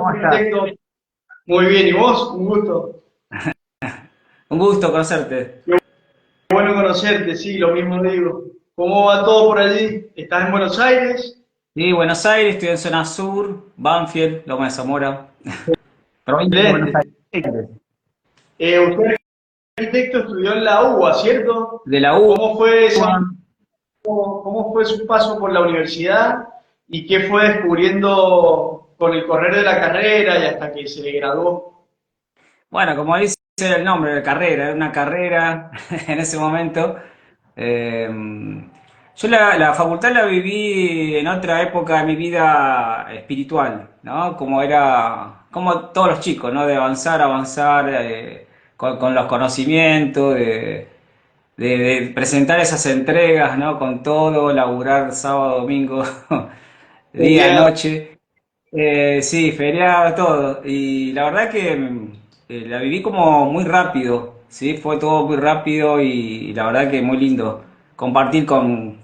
¿Cómo estás? Arquitecto, muy bien, ¿y vos? Un gusto. Un gusto conocerte. Qué bueno conocerte, sí, lo mismo digo. ¿Cómo va todo por allí? ¿Estás en Buenos Aires? Sí, Buenos Aires, estoy en zona sur, Banfield, Loma de Zamora, provincia de Buenos Excelente. Aires. Usted es arquitecto, estudió en la UBA, ¿cierto? De la U, ¿Cómo fue cómo fue su paso por la universidad y qué fue descubriendo con el correr de la carrera y hasta que se graduó? bueno, como dice el nombre de carrera, era una carrera en ese momento. Eh, yo la facultad la viví en otra época de mi vida espiritual, ¿no? Como era, como todos los chicos, ¿no? De avanzar, avanzar, con los conocimientos, de presentar esas entregas, ¿no? Con todo, laburar sábado, domingo, día, Genial. noche. Sí, feriado, todo. Y la verdad que la viví como muy rápido, ¿sí? Fue todo muy rápido y la verdad que muy lindo. Compartir con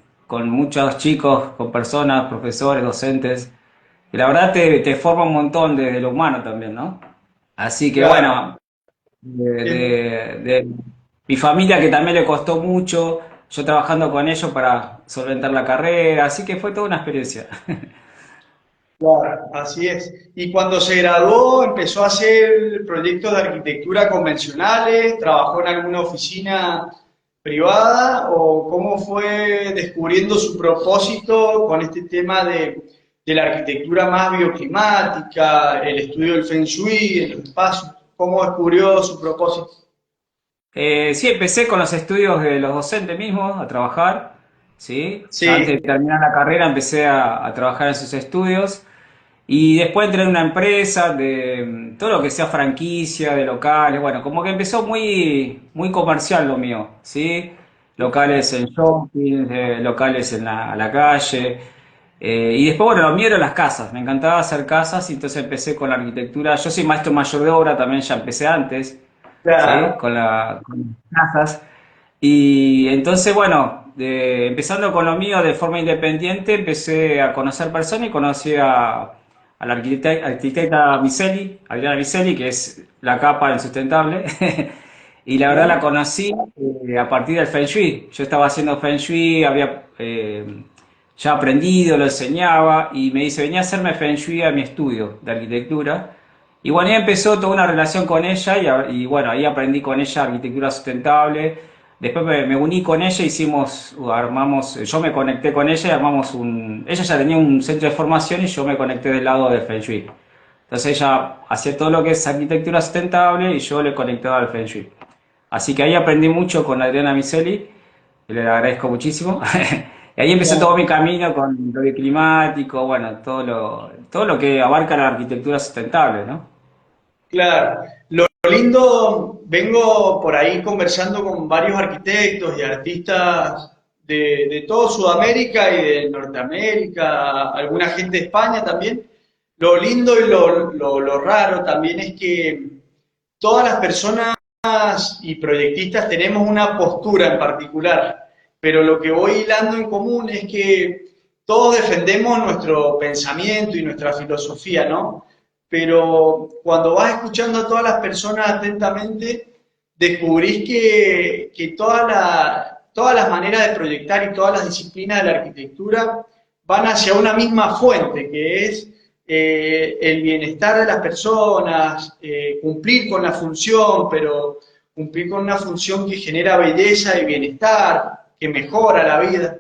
muchos chicos, con personas, profesores, docentes. Y la verdad te forma un montón desde lo humano también, ¿no? Así que Claro. bueno, de mi familia que también le costó mucho, yo trabajando con ellos para solventar la carrera, así que fue toda una experiencia. Claro, así es. Y cuando se graduó, empezó a hacer proyectos de arquitectura convencionales, trabajó en alguna oficina privada o cómo fue descubriendo su propósito con este tema de la arquitectura más bioclimática, el estudio del Feng Shui, en los espacios. ¿Cómo descubrió su propósito? Sí, empecé con los estudios de los docentes mismos a trabajar, ¿sí? Ya antes Sí, de terminar la carrera empecé a trabajar en sus estudios y después entré en una empresa de todo lo que sea franquicia, de locales, bueno, como que empezó muy comercial lo mío, ¿sí? Locales en shopping, locales en a la calle. Y después, bueno, lo mío eran las casas, me encantaba hacer casas y entonces empecé con la arquitectura. Yo soy maestro mayor de obra, también ya empecé antes. ¿Sí? claro. Con las casas. Y entonces, bueno, empezando con lo mío de forma independiente, empecé a conocer personas y conocí a la arquitecta Miseli, Adriana Miseli, que es la capa del sustentable. Y la verdad la ¿No? conocí a partir del Feng Shui. Yo estaba haciendo Feng Shui, había ya aprendido, lo enseñaba, y me dice, venía a hacerme Feng Shui a mi estudio de arquitectura. Y bueno, ahí empezó toda una relación con ella y bueno, ahí aprendí con ella arquitectura sustentable. Después me uní con ella, armamos, yo me conecté con ella y armamos ella ya tenía un centro de formación y yo me conecté del lado del Feng Shui. Entonces ella hacía todo lo que es arquitectura sustentable y yo le conectaba al Feng Shui. Así que ahí aprendí mucho con Adriana Miseli y le agradezco muchísimo. Y ahí empezó todo mi camino con lo de climático, bueno, todo lo que abarca la arquitectura sustentable, ¿no? Claro, lo lindo, vengo por ahí conversando con varios arquitectos y artistas de todo Sudamérica y de Norteamérica, alguna gente de España también. Lo lindo y lo raro también es que todas las personas y proyectistas tenemos una postura en particular, pero lo que voy hilando en común es que todos defendemos nuestro pensamiento y nuestra filosofía, ¿no? Pero cuando vas escuchando a todas las personas atentamente, descubrís que todas las maneras de proyectar y todas las disciplinas de la arquitectura van hacia una misma fuente, que es el bienestar de las personas, cumplir con la función, pero cumplir con una función que genera belleza y bienestar, que mejora la vida.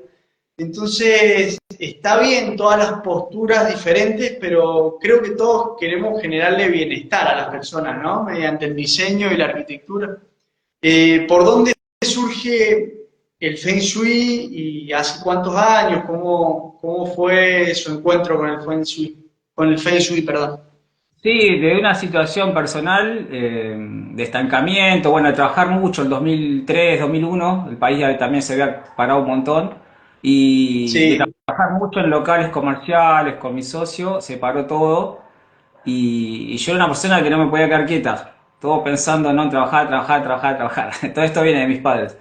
Entonces, está bien todas las posturas diferentes, pero creo que todos queremos generarle bienestar a las personas, ¿no? Mediante el diseño y la arquitectura. ¿Por dónde surge el Feng Shui y hace cuántos años? ¿Cómo fue su encuentro con el Feng Shui? Con el Feng Shui, perdón. Sí, de una situación personal de estancamiento, bueno, de trabajar mucho, el 2003, 2001, el país ya también se había parado un montón, y de Sí, trabajar mucho en locales comerciales con mi socio, se paró todo, y yo era una persona que no me podía quedar quieta, todo pensando no en trabajar, trabajar, trabajar, trabajar. Todo esto viene de mis padres.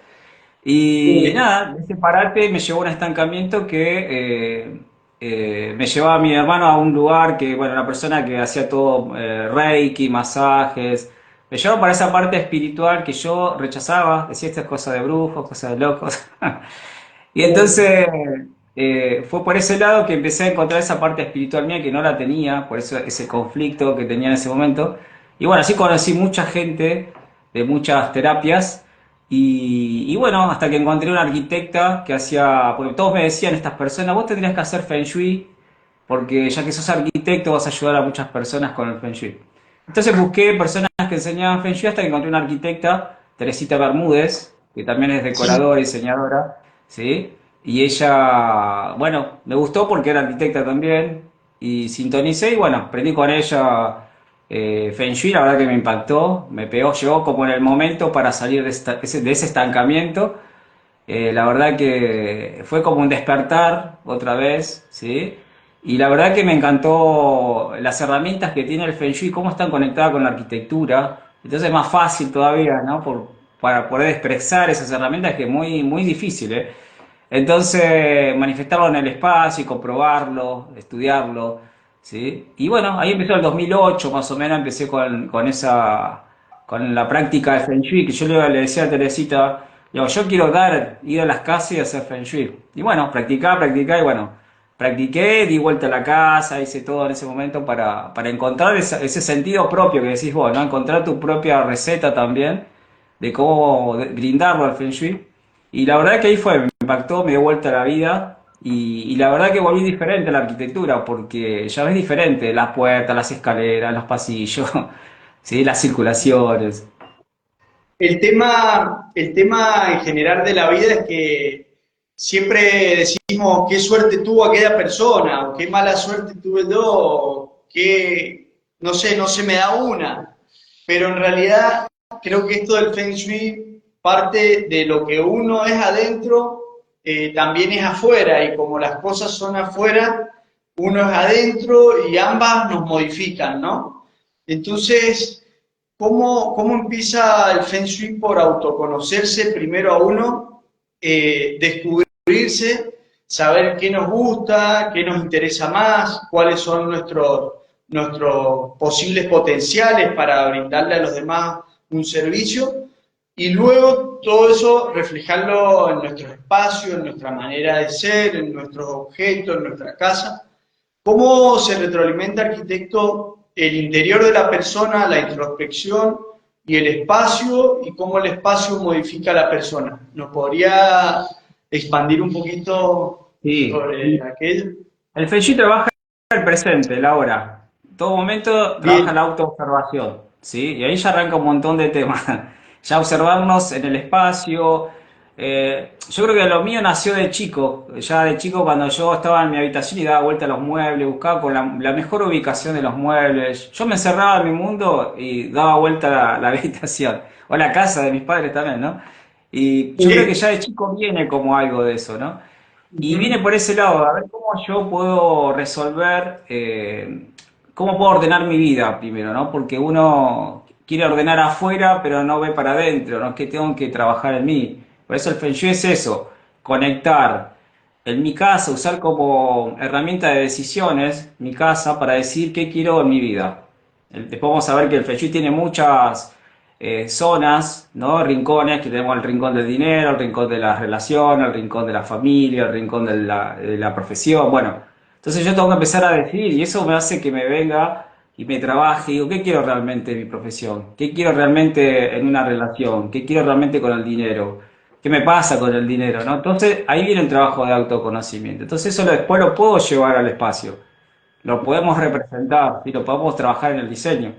Y sí, nada, ese parate me llevó a un estancamiento que me llevaba a mi hermano a un lugar que, bueno, una persona que hacía todo reiki, masajes. Me llevaba para esa parte espiritual que yo rechazaba, decía estas cosas de brujos, cosas de locos. Y entonces fue por ese lado que empecé a encontrar esa parte espiritual mía que no la tenía, por eso ese conflicto que tenía en ese momento. Y bueno, así conocí mucha gente de muchas terapias y bueno, hasta que encontré una arquitecta que hacía, porque todos me decían estas personas, vos tendrías que hacer Feng Shui, porque ya que sos arquitecto vas a ayudar a muchas personas con el Feng Shui. Entonces busqué personas que enseñaban Feng Shui hasta que encontré una arquitecta, Teresita Bermúdez, que también es Sí. decoradora y diseñadora, ¿sí? Y ella, bueno, me gustó porque era arquitecta también, y sintonicé y bueno, aprendí con ella Feng Shui, la verdad que me impactó, me pegó, llegó como en el momento para salir de ese estancamiento. La verdad que fue como un despertar otra vez, ¿sí? Y la verdad que me encantó las herramientas que tiene el Feng Shui, cómo están conectadas con la arquitectura. Entonces es más fácil todavía, ¿no? Para poder expresar esas herramientas que es muy, muy difícil, ¿eh? Entonces, manifestarlo en el espacio y comprobarlo, estudiarlo, ¿sí? Y bueno, ahí empezó el 2008, más o menos, empecé con la práctica de Feng Shui, que yo le decía a Teresita, digo, yo quiero ir a las casas y hacer Feng Shui. Y bueno, practicar, y bueno, practiqué, di vuelta a la casa, hice todo en ese momento para encontrar ese sentido propio que decís vos, ¿no? Encontrar tu propia receta también de cómo brindarlo al Feng Shui. Y la verdad que ahí fue, me impactó, me dio vuelta la vida y la verdad que volví diferente a la arquitectura porque ya ves diferente las puertas, las escaleras, los pasillos, ¿sí? Las circulaciones. El tema en general de la vida es que siempre decimos qué suerte tuvo aquella persona, o qué mala suerte tuve yo, o qué, no sé, no se me da una. Pero en realidad creo que esto del Feng Shui parte de lo que uno es adentro, también es afuera, y como las cosas son afuera, uno es adentro y ambas nos modifican, ¿no? Entonces, ¿cómo empieza el Feng Shui por autoconocerse primero a uno, descubrirse, saber qué nos gusta, qué nos interesa más, cuáles son nuestros posibles potenciales para brindarle a los demás un servicio? Y luego todo eso reflejarlo en nuestro espacio, en nuestra manera de ser, en nuestros objetos, en nuestra casa. ¿Cómo se retroalimenta, arquitecto, el interior de la persona, la introspección y el espacio, y cómo el espacio modifica a la persona? ¿Nos podría expandir un poquito Sí, sobre aquello? el Feng Shui trabaja el presente, la hora. En todo momento trabaja la Bien, autoobservación, ¿sí? Y ahí ya arranca un montón de temas. Ya observarnos en el espacio. Yo creo que lo mío nació de chico. Ya de chico cuando yo estaba en mi habitación y daba vuelta a los muebles, buscaba con la mejor ubicación de los muebles. Yo me encerraba en mi mundo y daba vuelta la habitación. O la casa de mis padres también, ¿no? Y yo creo que bien. ya de chico viene como algo de eso, ¿no? Y viene Ujú. por ese lado, a ver cómo yo puedo resolver, cómo puedo ordenar mi vida primero, ¿no? Porque uno quiere ordenar afuera, pero no ve para adentro, ¿no? Es que tengo que trabajar en mí. Por eso el Feng Shui es eso, conectar en mi casa, usar como herramienta de decisiones mi casa para decir qué quiero en mi vida. Después vamos a ver que el Feng Shui tiene muchas zonas, ¿no? Rincones, que tenemos el rincón del dinero, el rincón de las relaciones, el rincón de la familia, el rincón de la profesión, bueno. Entonces yo tengo que empezar a decidir y eso me hace que me venga y me trabaje y digo, ¿qué quiero realmente en mi profesión? ¿Qué quiero realmente en una relación? ¿Qué quiero realmente con el dinero? ¿Qué me pasa con el dinero? ¿No? Entonces ahí viene el trabajo de autoconocimiento. Entonces eso después lo puedo llevar al espacio, lo podemos representar y lo podemos trabajar en el diseño.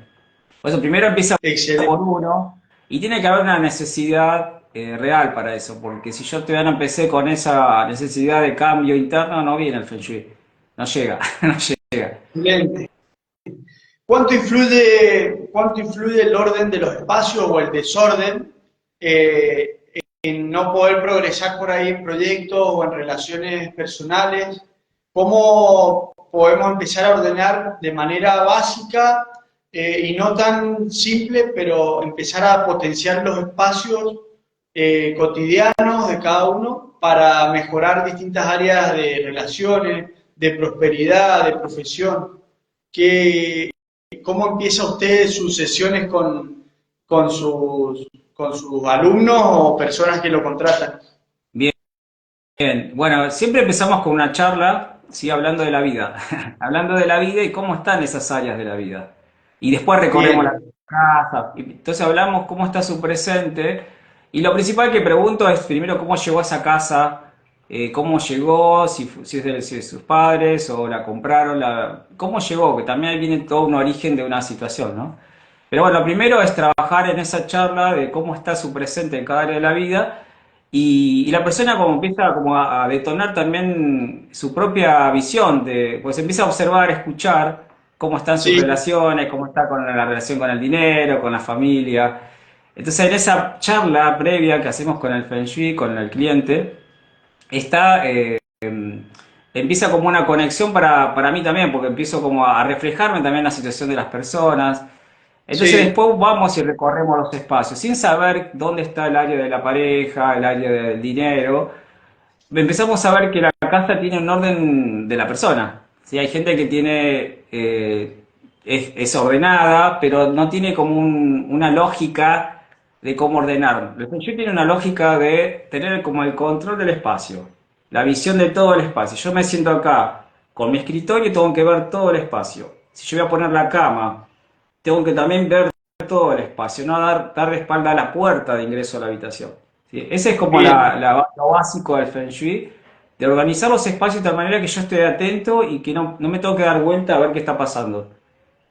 Por eso primero empieza por Excelente. uno y tiene que haber una necesidad real para eso, porque si yo todavía no empecé con esa necesidad de cambio interno, no viene el Feng Shui, no llega, no llega. Excelente. Cuánto influye el orden de los espacios o el desorden, en no poder progresar por ahí en proyectos o en relaciones personales? ¿Cómo podemos empezar a ordenar de manera básica, y no tan simple, pero empezar a potenciar los espacios cotidianos de cada uno para mejorar distintas áreas de relaciones, de prosperidad, de profesión. ¿Qué, ¿Cómo empieza usted sus sesiones con sus alumnos o personas que lo contratan? Bien, bien. Bueno, siempre empezamos con una charla, sí, hablando de la vida, hablando de la vida y cómo están esas áreas de la vida. Y después recorremos la Bien, casa. Entonces hablamos cómo está su presente. Y lo principal que pregunto es primero cómo llegó a esa casa, cómo llegó, si es de sus padres o la compraron, cómo llegó, que también ahí viene todo un origen de una situación, ¿no? Pero bueno, lo primero es trabajar en esa charla de cómo está su presente en cada área de la vida y la persona como empieza como a detonar también su propia visión, pues empieza a observar, a escuchar cómo están sus sí, relaciones, cómo está con la relación con el dinero, con la familia. Entonces en esa charla previa que hacemos con el Feng Shui, con el cliente, está, empieza como una conexión para mí también, porque empiezo como a reflejarme también la situación de las personas. Entonces sí, después vamos y recorremos los espacios, sin saber dónde está el área de la pareja, el área del dinero. Empezamos a ver que la casa tiene un orden de la persona. ¿Sí? Hay gente que tiene, es ordenada, pero no tiene como una lógica de cómo ordenar. El Feng Shui tiene una lógica de tener como el control del espacio, la visión de todo el espacio. Yo me siento acá con mi escritorio y tengo que ver todo el espacio. Si yo voy a poner la cama, tengo que también ver todo el espacio, no dar de espalda a la puerta de ingreso a la habitación. ¿Sí? Ese es como bien. lo básico del Feng Shui, de organizar los espacios de tal manera que yo esté atento y que no me tengo que dar vuelta a ver qué está pasando.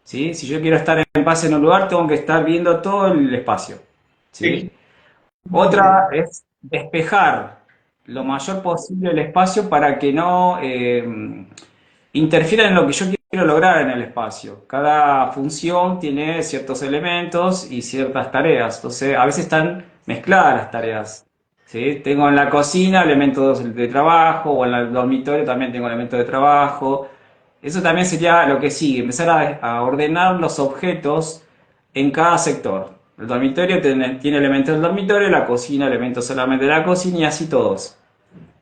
¿Sí? Si yo quiero estar en paz en un lugar, tengo que estar viendo todo el espacio. ¿Sí? Otra es despejar lo mayor posible el espacio para que no interfiera en lo que yo quiero lograr en el espacio. Cada función tiene ciertos elementos y ciertas tareas. Entonces, a veces están mezcladas las tareas. ¿Sí? Tengo en la cocina elementos de trabajo, o en el dormitorio también tengo elementos de trabajo. Eso también sería lo que sigue, empezar a ordenar los objetos en cada sector. El dormitorio tiene elementos del dormitorio, la cocina elementos solamente de la cocina y así todos.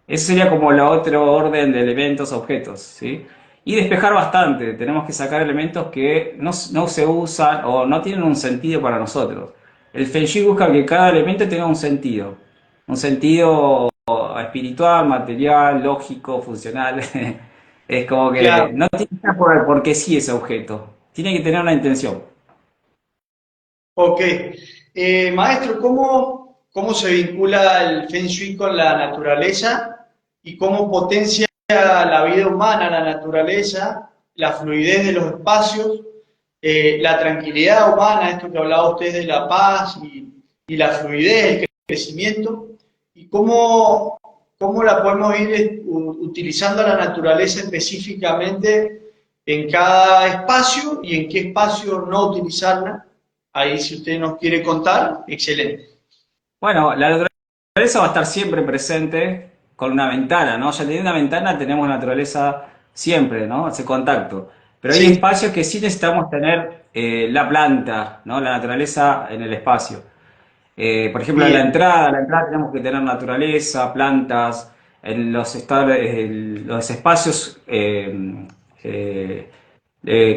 Eso sería como la otro orden de elementos, objetos, ¿sí? Y despejar bastante. Tenemos que sacar elementos que no se usan o no tienen un sentido para nosotros. El Feng Shui busca que cada elemento tenga un sentido. Un sentido espiritual, material, lógico, funcional. Es como que Claro, no tiene que estar porque sí ese objeto. Tiene que tener una intención. ok. Maestro, ¿cómo se vincula el Feng Shui con la naturaleza y cómo potencia la vida humana, la naturaleza, la fluidez de los espacios, la tranquilidad humana, esto que hablaba usted de la paz y la fluidez, el crecimiento, y cómo la podemos ir utilizando a la naturaleza específicamente en cada espacio y en qué espacio no utilizarla? Ahí, si usted nos quiere contar, excelente. Bueno, la naturaleza va a estar siempre presente con una ventana, ¿no? Ya teniendo una ventana tenemos naturaleza siempre, ¿no? Ese contacto. Pero hay Sí, espacios que sí necesitamos tener la planta, ¿no? La naturaleza en el espacio. Por ejemplo, en bien, la entrada tenemos que tener naturaleza, plantas, en los espacios eh,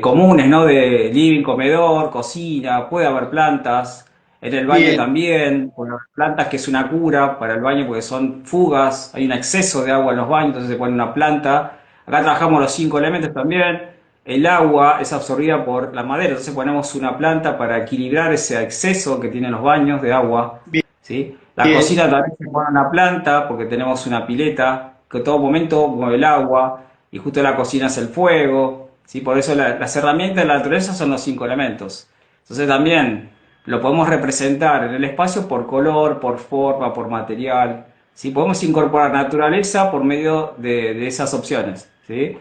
comunes, ¿no? De living, comedor, cocina, puede haber plantas. En el baño bien, también, bueno, plantas que es una cura para el baño porque son fugas, hay un exceso de agua en los baños, entonces se pone una planta. Acá trabajamos los 5 elementos también. El agua es absorbida por la madera, entonces ponemos una planta para equilibrar ese exceso que tienen los baños de agua, bien, ¿sí? La cocina bien, también se pone una planta porque tenemos una pileta que en todo momento mueve el agua y justo la cocina es el fuego, ¿sí? Por eso las herramientas de la naturaleza son los 5 elementos. Entonces también lo podemos representar en el espacio por color, por forma, por material, ¿sí? Podemos incorporar naturaleza por medio de esas opciones, ¿sí?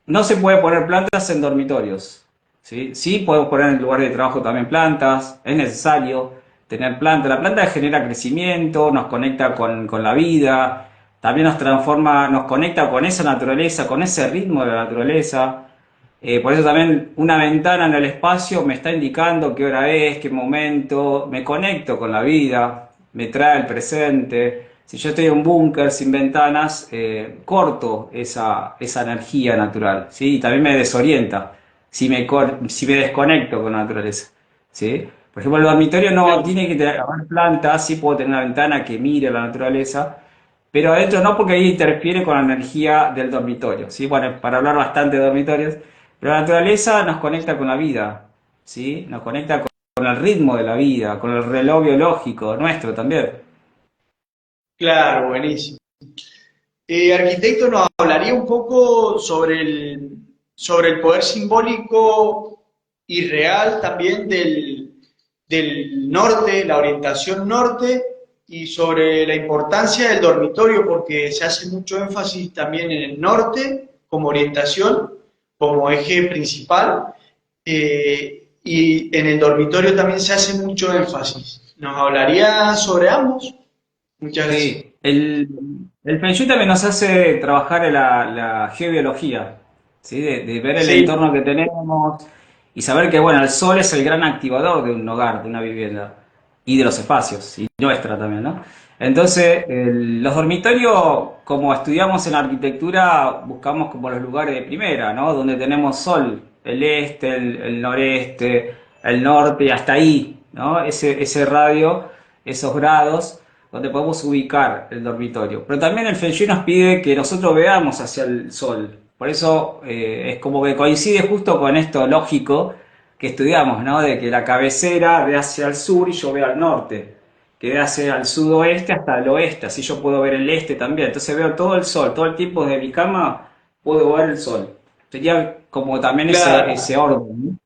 No se puede poner plantas en dormitorios. ¿Sí? Sí podemos poner en el lugar de trabajo también plantas. Es necesario tener plantas. La planta genera crecimiento, nos conecta con la vida, también nos transforma, nos conecta con esa naturaleza, con ese ritmo de la naturaleza. Por eso también una ventana en el espacio me está indicando qué hora es, qué momento, me conecto con la vida, me trae el presente. Si yo estoy en un búnker sin ventanas, corto esa energía natural, ¿sí? Y también me desorienta si me desconecto con la naturaleza, ¿sí? Por ejemplo, el dormitorio no Claro. tiene que tener haber plantas, sí puedo tener una ventana que mire la naturaleza, pero adentro no, porque ahí interfiere con la energía del dormitorio, ¿sí? Bueno, para hablar bastante de dormitorios, pero la naturaleza nos conecta con la vida, ¿sí? Nos conecta con el ritmo de la vida, con el reloj biológico nuestro también. Claro, buenísimo. Arquitecto, ¿nos hablaría un poco sobre el poder simbólico y real también del norte, la orientación norte, y sobre la importancia del dormitorio, porque se hace mucho énfasis también en el norte como orientación, como eje principal, y en el dormitorio también se hace mucho énfasis? ¿Nos hablaría sobre ambos? Muchas gracias. Sí, el Feng Shui también nos hace trabajar en la geobiología, ¿sí? De ver el Sí, entorno que tenemos y saber que, bueno, el sol es el gran activador de un hogar, de una vivienda y de los espacios, y nuestra también, ¿no? Entonces, los dormitorios, como estudiamos en arquitectura, buscamos como los lugares de primera, ¿no? Donde tenemos sol, el este, el noreste, el norte, y hasta ahí, ¿no? Ese radio, esos grados donde podemos ubicar el dormitorio. Pero también el Feng Shui nos pide que nosotros veamos hacia el sol. Por eso es como que coincide justo con esto lógico que estudiamos, ¿no? De que la cabecera ve hacia el sur y yo veo al norte, que ve hacia el sudoeste hasta el oeste, así yo puedo ver el este también. Entonces veo todo el sol, todo el tiempo desde mi cama puedo ver el sol. Sería como también ese claro, orden, ¿no?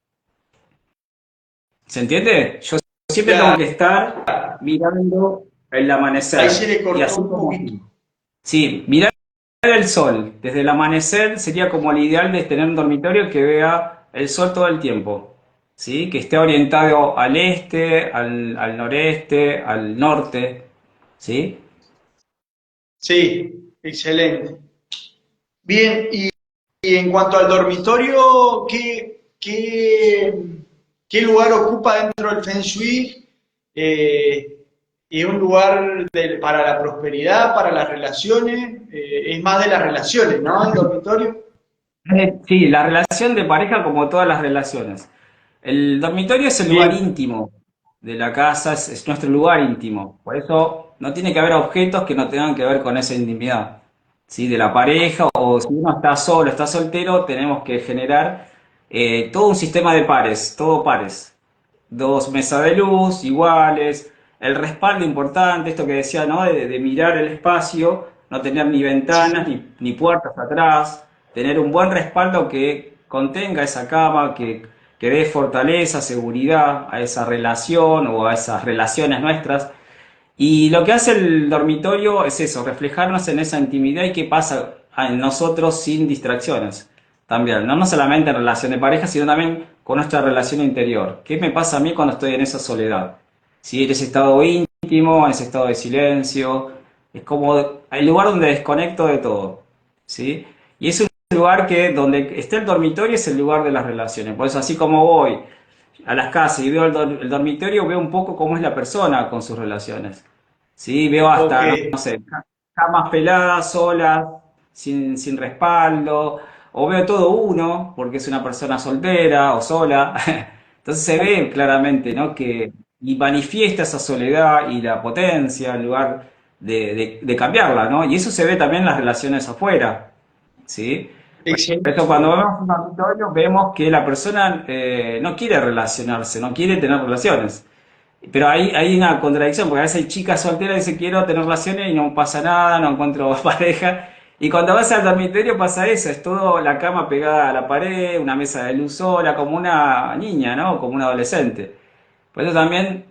¿Se entiende? Yo siempre tengo claro. que estar mirando el Ahí se amanecer. le Y cortó así un como... poquito. Sí, mirar el sol desde el amanecer sería como el ideal de tener un dormitorio que vea el sol todo el tiempo. ¿Sí? Que esté orientado al este, al noreste, al norte. ¿Sí? Sí, excelente. Bien, y en cuanto al dormitorio, qué lugar ocupa dentro del Feng Shui? ¿Es un lugar para la prosperidad, para las relaciones? Es más de las relaciones, ¿no? El dormitorio. Sí, la relación de pareja como todas las relaciones. El dormitorio es el lugar Bien, íntimo de la casa, es nuestro lugar íntimo. Por eso no tiene que haber objetos que no tengan que ver con esa intimidad, ¿sí? De la pareja, o si uno está solo, está soltero, tenemos que generar todo un sistema de pares, todo pares. Dos mesas de luz iguales, el respaldo importante, esto que decía, ¿no? De mirar el espacio, no tener ni ventanas ni puertas atrás, tener un buen respaldo que contenga esa cama, que dé fortaleza, seguridad a esa relación o a esas relaciones nuestras. Y lo que hace el dormitorio es eso, reflejarnos en esa intimidad y qué pasa en nosotros sin distracciones. También, no solamente en relación de pareja, sino también con nuestra relación interior. ¿Qué me pasa a mí cuando estoy en esa soledad? Si en ese estado íntimo, en ese estado de silencio, es como el lugar donde desconecto de todo, ¿sí? Y es un lugar que donde esté el dormitorio es el lugar de las relaciones. Por eso, así como voy a las casas y veo el dormitorio, veo un poco cómo es la persona con sus relaciones. Sí, veo ok, hasta, no sé, camas peladas, solas, sin respaldo, o veo todo uno, porque es una persona soltera o sola. Entonces se ve claramente, ¿no? Que y manifiesta esa soledad y la potencia en lugar de cambiarla, ¿no? Y eso se ve también en las relaciones afuera, ¿sí? Por eso cuando excelente. vemos un auditorio vemos que la persona no quiere relacionarse, no quiere tener relaciones. Pero hay una contradicción, porque a veces hay chicas solteras y dicen quiero tener relaciones y no pasa nada, no encuentro pareja. Y cuando vas al dormitorio pasa eso, es todo la cama pegada a la pared, una mesa de luz sola, como una niña, ¿no? Como un adolescente. Por eso también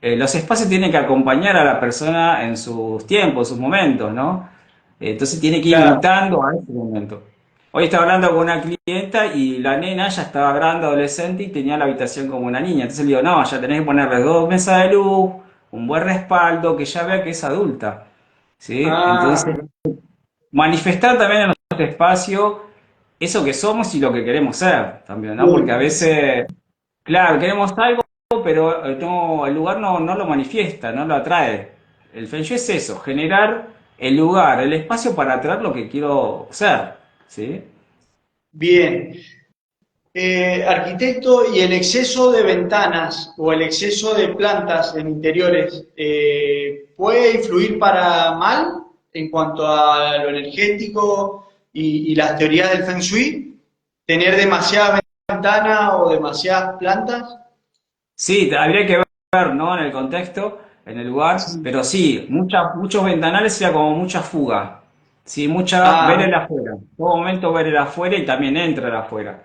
los espacios tienen que acompañar a la persona en sus tiempos, sus momentos, ¿no? Entonces tiene que ir Claro, invitando a ese momento. Hoy estaba hablando con una clienta y la nena ya estaba grande, adolescente y tenía la habitación como una niña. Entonces le digo, no, ya tenés que ponerle dos mesas de luz, un buen respaldo, que ya vea que es adulta. ¿Sí? Entonces, ah, manifestar también en nuestro espacio eso que somos y lo que queremos ser también, ¿no? Porque a bien, veces, claro, queremos algo, pero no, el lugar no lo manifiesta, no lo atrae. El Feng Shui es eso, generar el lugar, el espacio para atraer lo que quiero ser, ¿sí? Bien. Arquitecto, ¿y el exceso de ventanas o el exceso de plantas en interiores puede influir para mal en cuanto a lo energético y las teorías del Feng Shui? ¿Tener demasiadas ventanas o demasiadas plantas? Sí, habría que ver, ¿no? En el contexto, en el lugar, pero sí, muchos ventanales sería como mucha fuga, sí, mucha ver Ah, el afuera, en todo momento ver el afuera y también entra el afuera.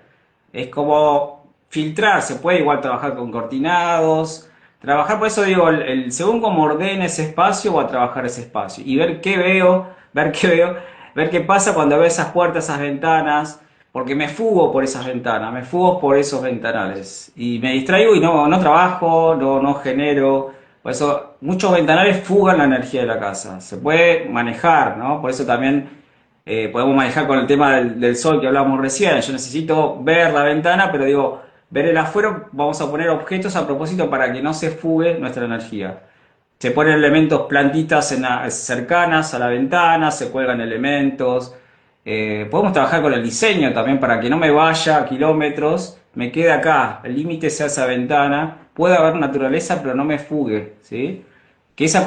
Es como filtrar, se puede igual trabajar con cortinados, trabajar, por eso digo, según cómo ordene ese espacio o a trabajar ese espacio y ver qué veo, ver qué veo, ver qué pasa cuando veo esas puertas, esas ventanas, porque me fugo por esas ventanas, me fugo por esos ventanales y me distraigo y no trabajo, no genero. Por eso muchos ventanales fugan la energía de la casa. Se puede manejar, ¿no? Por eso también podemos manejar con el tema del sol que hablábamos recién. Yo necesito ver la ventana, pero digo, ver el afuera, vamos a poner objetos a propósito para que no se fugue nuestra energía. Se ponen elementos, plantitas cercanas a la ventana, se cuelgan elementos. Podemos trabajar con el diseño también para que no me vaya a kilómetros, me quede acá, el límite sea esa ventana, puede haber naturaleza pero no me fugue, ¿sí? Que esa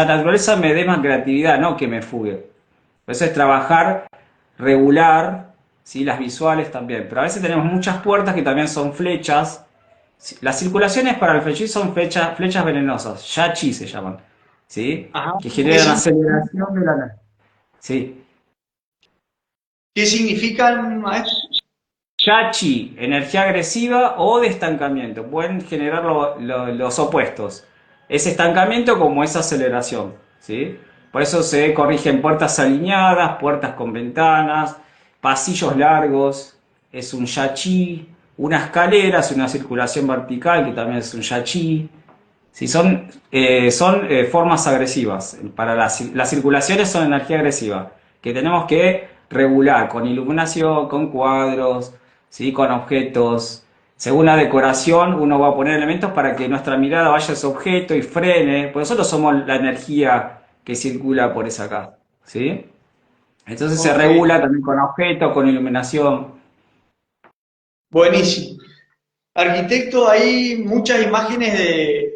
naturaleza me dé más creatividad, no que me fugue. Eso es trabajar regular, ¿sí? Las visuales también, pero a veces tenemos muchas puertas que también son flechas. Sí, las circulaciones para el Feng Shui son flechas venenosas, Yachi se llaman, ¿sí? ajá. Que generan aceleración de la energía. Sí. ¿Qué significan, maestro? Yachi, energía agresiva o de estancamiento. Pueden generar los opuestos. Es estancamiento como es aceleración, ¿sí? Por eso se corrigen puertas alineadas, puertas con ventanas, pasillos largos, es un yachi, una escalera es una circulación vertical que también es un yachi. Sí, son formas agresivas. Para las circulaciones son energía agresiva, que tenemos que regular con iluminación, con cuadros, ¿sí? Con objetos. Según la decoración, uno va a poner elementos para que nuestra mirada vaya a ese objeto y frene. Porque nosotros somos la energía que circula por esa casa, ¿sí? Entonces se Ok, regula también con objetos, con iluminación. buenísimo. Arquitecto, hay muchas imágenes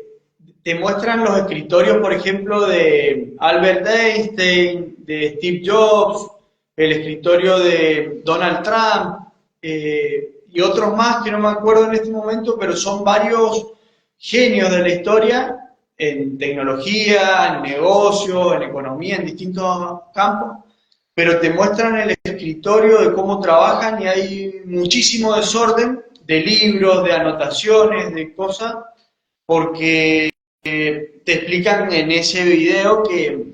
te muestran los escritorios, por ejemplo, de Albert Einstein, de Steve Jobs, el escritorio de Donald Trump, y otros más que no me acuerdo en este momento, pero son varios genios de la historia en tecnología, en negocio, en economía, en distintos campos, pero te muestran el escritorio de cómo trabajan y hay muchísimo desorden de libros, de anotaciones, de cosas, porque te explican en ese video que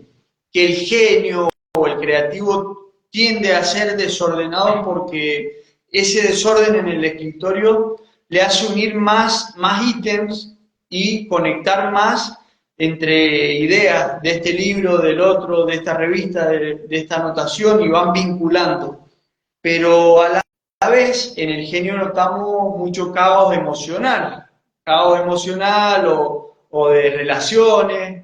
el genio o el creativo tiende a ser desordenado porque ese desorden en el escritorio le hace unir más ítems y conectar más entre ideas de este libro, del otro, de esta revista, de esta anotación y van vinculando. Pero a la vez en el genio notamos mucho caos emocional o de relaciones.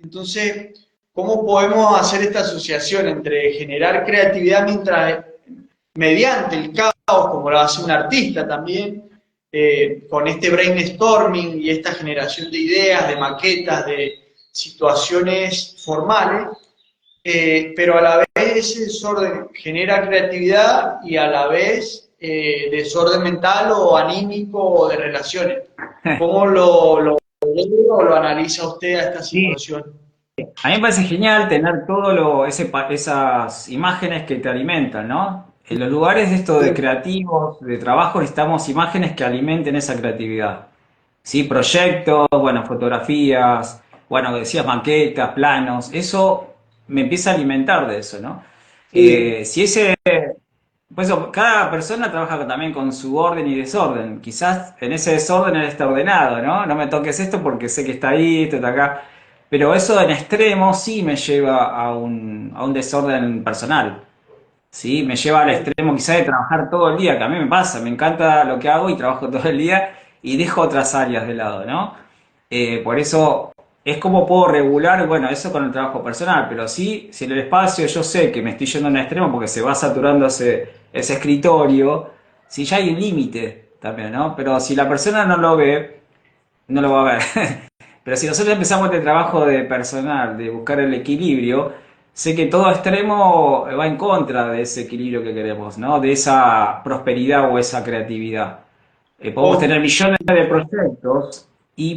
Entonces, ¿cómo podemos hacer esta asociación entre generar creatividad mientras mediante el caos, como lo hace un artista también, con este brainstorming y esta generación de ideas, de maquetas, de situaciones formales, pero a la vez ese desorden genera creatividad y a la vez desorden mental o anímico o de relaciones? ¿Cómo lo analiza usted a esta Sí, situación? a mí me parece genial tener esas imágenes que te alimentan, ¿no? En los lugares de esto de creativos, de trabajo, necesitamos imágenes que alimenten esa creatividad. Sí, proyectos, bueno, fotografías, bueno, decías maquetas, planos, eso me empieza a alimentar de eso, ¿no? Sí, Si ese, pues cada persona trabaja también con su orden y desorden. Quizás en ese desorden él está ordenado, ¿no? No me toques esto porque sé que está ahí, esto está acá. Pero eso en extremo sí me lleva a un desorden personal. Sí, me lleva al extremo quizás de trabajar todo el día, que a mí me pasa, me encanta lo que hago y trabajo todo el día y dejo otras áreas de lado, ¿no? Por eso es como puedo regular, bueno, eso con el trabajo personal, pero sí, si en el espacio yo sé que me estoy yendo a un extremo porque se va saturando ese escritorio, si ya hay un límite también, ¿no? Pero si la persona no lo ve, no lo va a ver. Pero si nosotros empezamos el trabajo de personal, de buscar el equilibrio, sé que todo extremo va en contra de ese equilibrio que queremos, ¿no? De esa prosperidad o esa creatividad. Podemos O, tener millones de proyectos,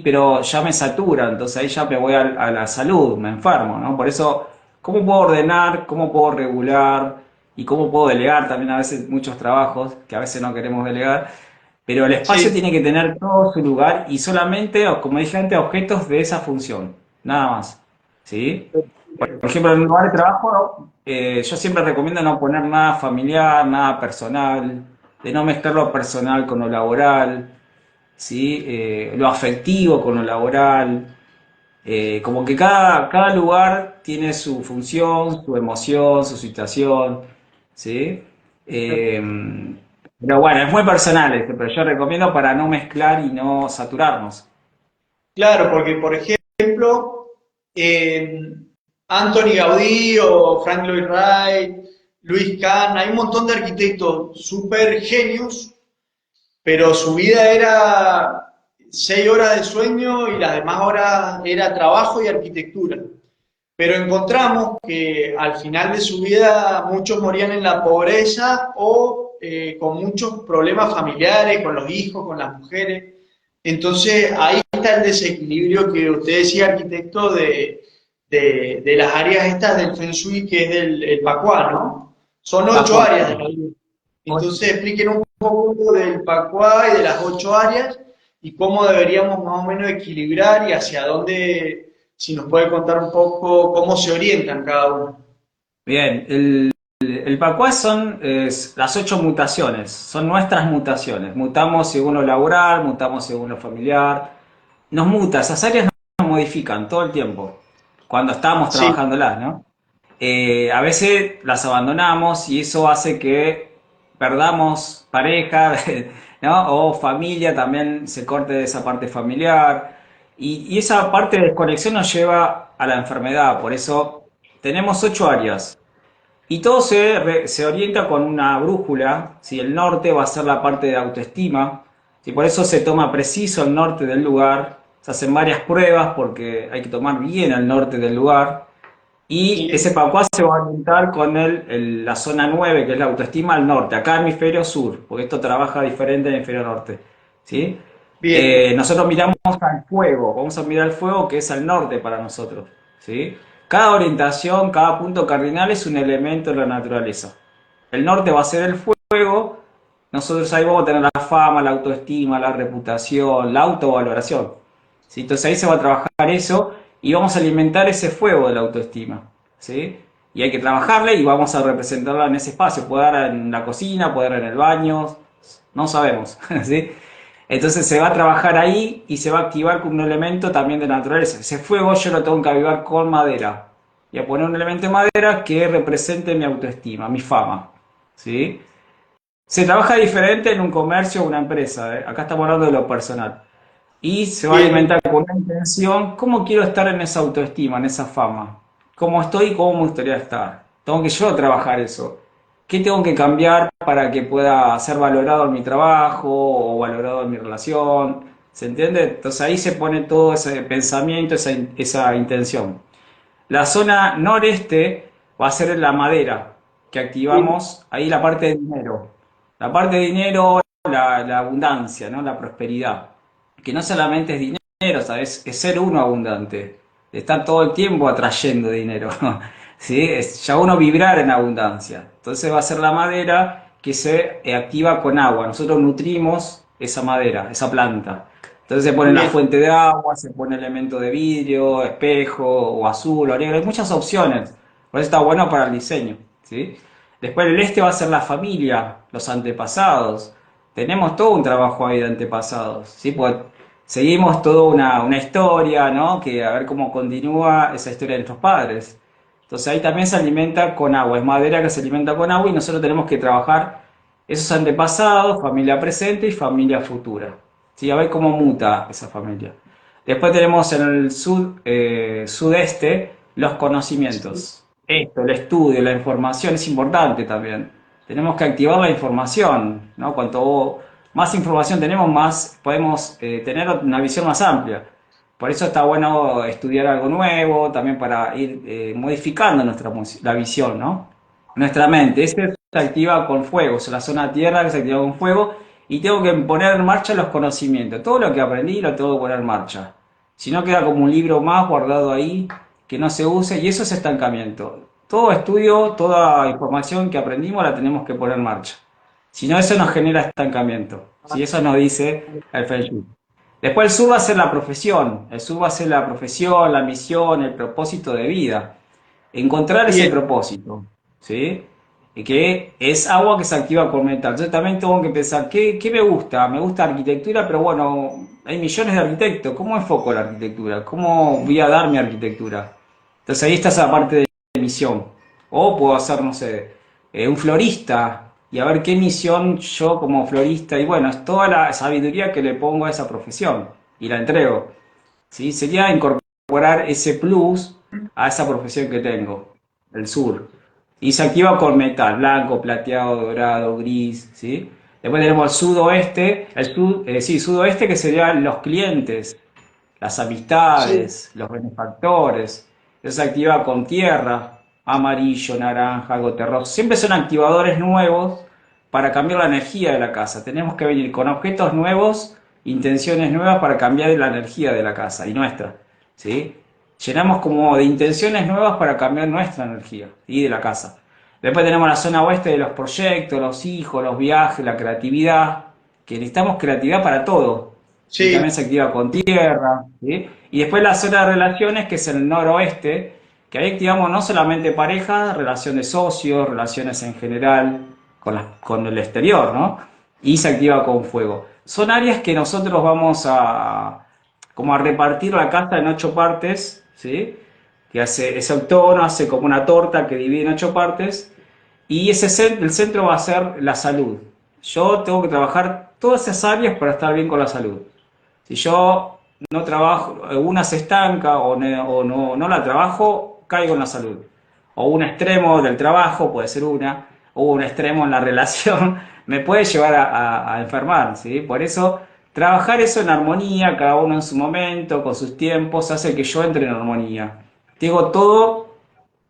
pero ya me satura, entonces ahí ya me voy a la salud, me enfermo, ¿no? Por eso, ¿cómo puedo ordenar? ¿Cómo puedo regular? ¿Y cómo puedo delegar también a veces muchos trabajos que a veces no queremos delegar? Pero el espacio sí, tiene que tener todo su lugar y solamente, como dije antes, objetos de esa función, nada más. ¿Sí? Por ejemplo, en un lugar de trabajo, yo siempre recomiendo no poner nada familiar, nada personal, de no mezclar lo personal con lo laboral, ¿sí? Lo afectivo con lo laboral. Como que cada lugar tiene su función, su emoción, su situación, ¿sí? Eh, pero bueno, es muy personal esto, pero yo recomiendo para no mezclar y no saturarnos. claro, porque por ejemplo, eh, Anthony Gaudí o Frank Lloyd Wright, Luis Kahn, hay un montón de arquitectos súper genios, pero su vida era 6 horas de sueño y las demás horas era trabajo y arquitectura. Pero encontramos que al final de su vida muchos morían en la pobreza o con muchos problemas familiares, con los hijos, con las mujeres. Entonces ahí está el desequilibrio que usted decía, arquitecto, de las áreas estas del Feng Shui, que es el Pacuá, ¿no? Son 8 áreas de la vida. Entonces expliquen un poco del Pacuá y de las 8 áreas y cómo deberíamos más o menos equilibrar y hacia dónde, si nos puede contar un poco cómo se orientan cada uno. Bien, el Pacuá son las 8 mutaciones, son nuestras mutaciones. Mutamos según lo laboral, mutamos según lo familiar. Nos muta, esas áreas nos modifican todo el tiempo, cuando estamos Sí, trabajándolas, ¿no? A veces las abandonamos y eso hace que perdamos pareja, ¿no? O familia, también se corte de esa parte familiar. Y esa parte de desconexión nos lleva a la enfermedad. Por eso tenemos 8 áreas. Y todo se orienta con una brújula. Si el norte va a ser la parte de autoestima. Si por eso se toma preciso el norte del lugar. Se hacen varias pruebas porque hay que tomar bien el norte del lugar. Y ese sí, Papuá se va a orientar con la zona 9 que es la autoestima, al norte, acá hemisferio sur, porque esto trabaja diferente en el hemisferio norte. ¿Sí? bien, Nosotros miramos al fuego, vamos a mirar el fuego que es al norte para nosotros. ¿Sí? Cada orientación, cada punto cardinal es un elemento de la naturaleza. El norte va a ser el fuego, nosotros ahí vamos a tener la fama, la autoestima, la reputación, la autovaloración. ¿Sí? Entonces ahí se va a trabajar eso y vamos a alimentar ese fuego de la autoestima. ¿Sí? Y hay que trabajarla y vamos a representarla en ese espacio. Puede dar en la cocina, puede dar en el baño, no sabemos. ¿Sí? Entonces se va a trabajar ahí y se va a activar con un elemento también de naturaleza. Ese fuego yo lo tengo que avivar con madera. Y a poner un elemento de madera que represente mi autoestima, mi fama. ¿Sí? Se trabaja diferente en un comercio o una empresa. ¿Eh? Acá estamos hablando de lo personal. Y se va a bien, alimentar con una intención. ¿Cómo quiero estar en esa autoestima, en esa fama? ¿Cómo estoy y cómo me gustaría estar? Tengo que yo trabajar eso. ¿Qué tengo que cambiar para que pueda ser valorado en mi trabajo o valorado en mi relación? ¿Se entiende? Entonces ahí se pone todo ese pensamiento, esa intención. La zona noreste va a ser la madera, que bien, activamos ahí la parte de dinero. La parte de dinero, la abundancia, ¿no? La prosperidad. Que no solamente es dinero, ¿sabes? Es ser uno abundante. Estar todo el tiempo atrayendo dinero. ¿Sí? Es ya uno vibrar en abundancia. Entonces va a ser la madera que se activa con agua. Nosotros nutrimos esa madera, esa planta. Entonces se pone la bien, fuente de agua, se pone elemento de vidrio, espejo, o azul, o negro, hay muchas opciones. Por eso está bueno para el diseño, ¿sí? Después el este va a ser la familia, los antepasados. Tenemos todo un trabajo ahí de antepasados, ¿sí? Pues seguimos toda una historia, ¿no? Que a ver cómo continúa esa historia de nuestros padres. Entonces ahí también se alimenta con agua, es madera que se alimenta con agua y nosotros tenemos que trabajar esos antepasados, familia presente y familia futura. ¿Sí? A ver cómo muta esa familia. Después tenemos en el sudeste los Sí, conocimientos. Esto, el estudio, la información es importante también. Tenemos que activar la información, ¿no? Cuanto más información tenemos, más podemos tener una visión más amplia. Por eso está bueno estudiar algo nuevo, también para ir modificando la visión, ¿no? Nuestra mente. Este se activa con fuego, es la zona tierra que se activa con fuego y tengo que poner en marcha los conocimientos. Todo lo que aprendí lo tengo que poner en marcha. Si no queda como un libro más guardado ahí que no se use y eso es estancamiento. Todo estudio, toda información que aprendimos la tenemos que poner en marcha. Si no, eso nos genera estancamiento. Si eso nos dice el Feng Shui. Después el sur va a ser la profesión. El sur va a ser la profesión, la misión, el propósito de vida. Encontrar ese bien, propósito. ¿Sí? Y que es agua que se activa con metal. Yo también tengo que pensar, ¿qué me gusta? Me gusta arquitectura, pero bueno, hay millones de arquitectos. ¿Cómo enfoco la arquitectura? ¿Cómo voy a dar mi arquitectura? Entonces ahí está esa parte de misión. O puedo hacer, no sé, un florista y a ver qué misión yo como florista. Y bueno, es toda la sabiduría que le pongo a esa profesión y la entrego. ¿Sí? Sería incorporar ese plus a esa profesión que tengo, el sur. Y se activa con metal, blanco, plateado, dorado, gris, ¿sí? Después tenemos el sudoeste, sí, sudoeste que serían los clientes, las sí, amistades, los benefactores. Eso se activa con tierra, amarillo, naranja, algo terroso. Siempre son activadores nuevos para cambiar la energía de la casa. Tenemos que venir con objetos nuevos, intenciones nuevas para cambiar la energía de la casa y nuestra, ¿sí? Llenamos como de intenciones nuevas para cambiar nuestra energía y de la casa. Después tenemos la zona oeste de los proyectos, los hijos, los viajes, la creatividad, que necesitamos creatividad para todo. Y sí, también se activa con tierra, ¿sí? Y después la zona de relaciones, que es el noroeste, que ahí activamos no solamente pareja, relación de socios, relaciones en general con el exterior, ¿no? Y se activa con fuego. Son áreas que nosotros vamos a como a repartir la casa en 8 partes, ¿sí? Que hace ese octógono, hace como una torta que divide en 8 partes, y el centro va a ser la salud. Yo tengo que trabajar todas esas áreas para estar bien con la salud. Si yo no trabajo, una se estanca o no la trabajo, caigo en la salud. O un extremo del trabajo, puede ser o un extremo en la relación, me puede llevar a enfermar, ¿sí? Por eso, trabajar eso en armonía, cada uno en su momento, con sus tiempos, hace que yo entre en armonía. Digo todo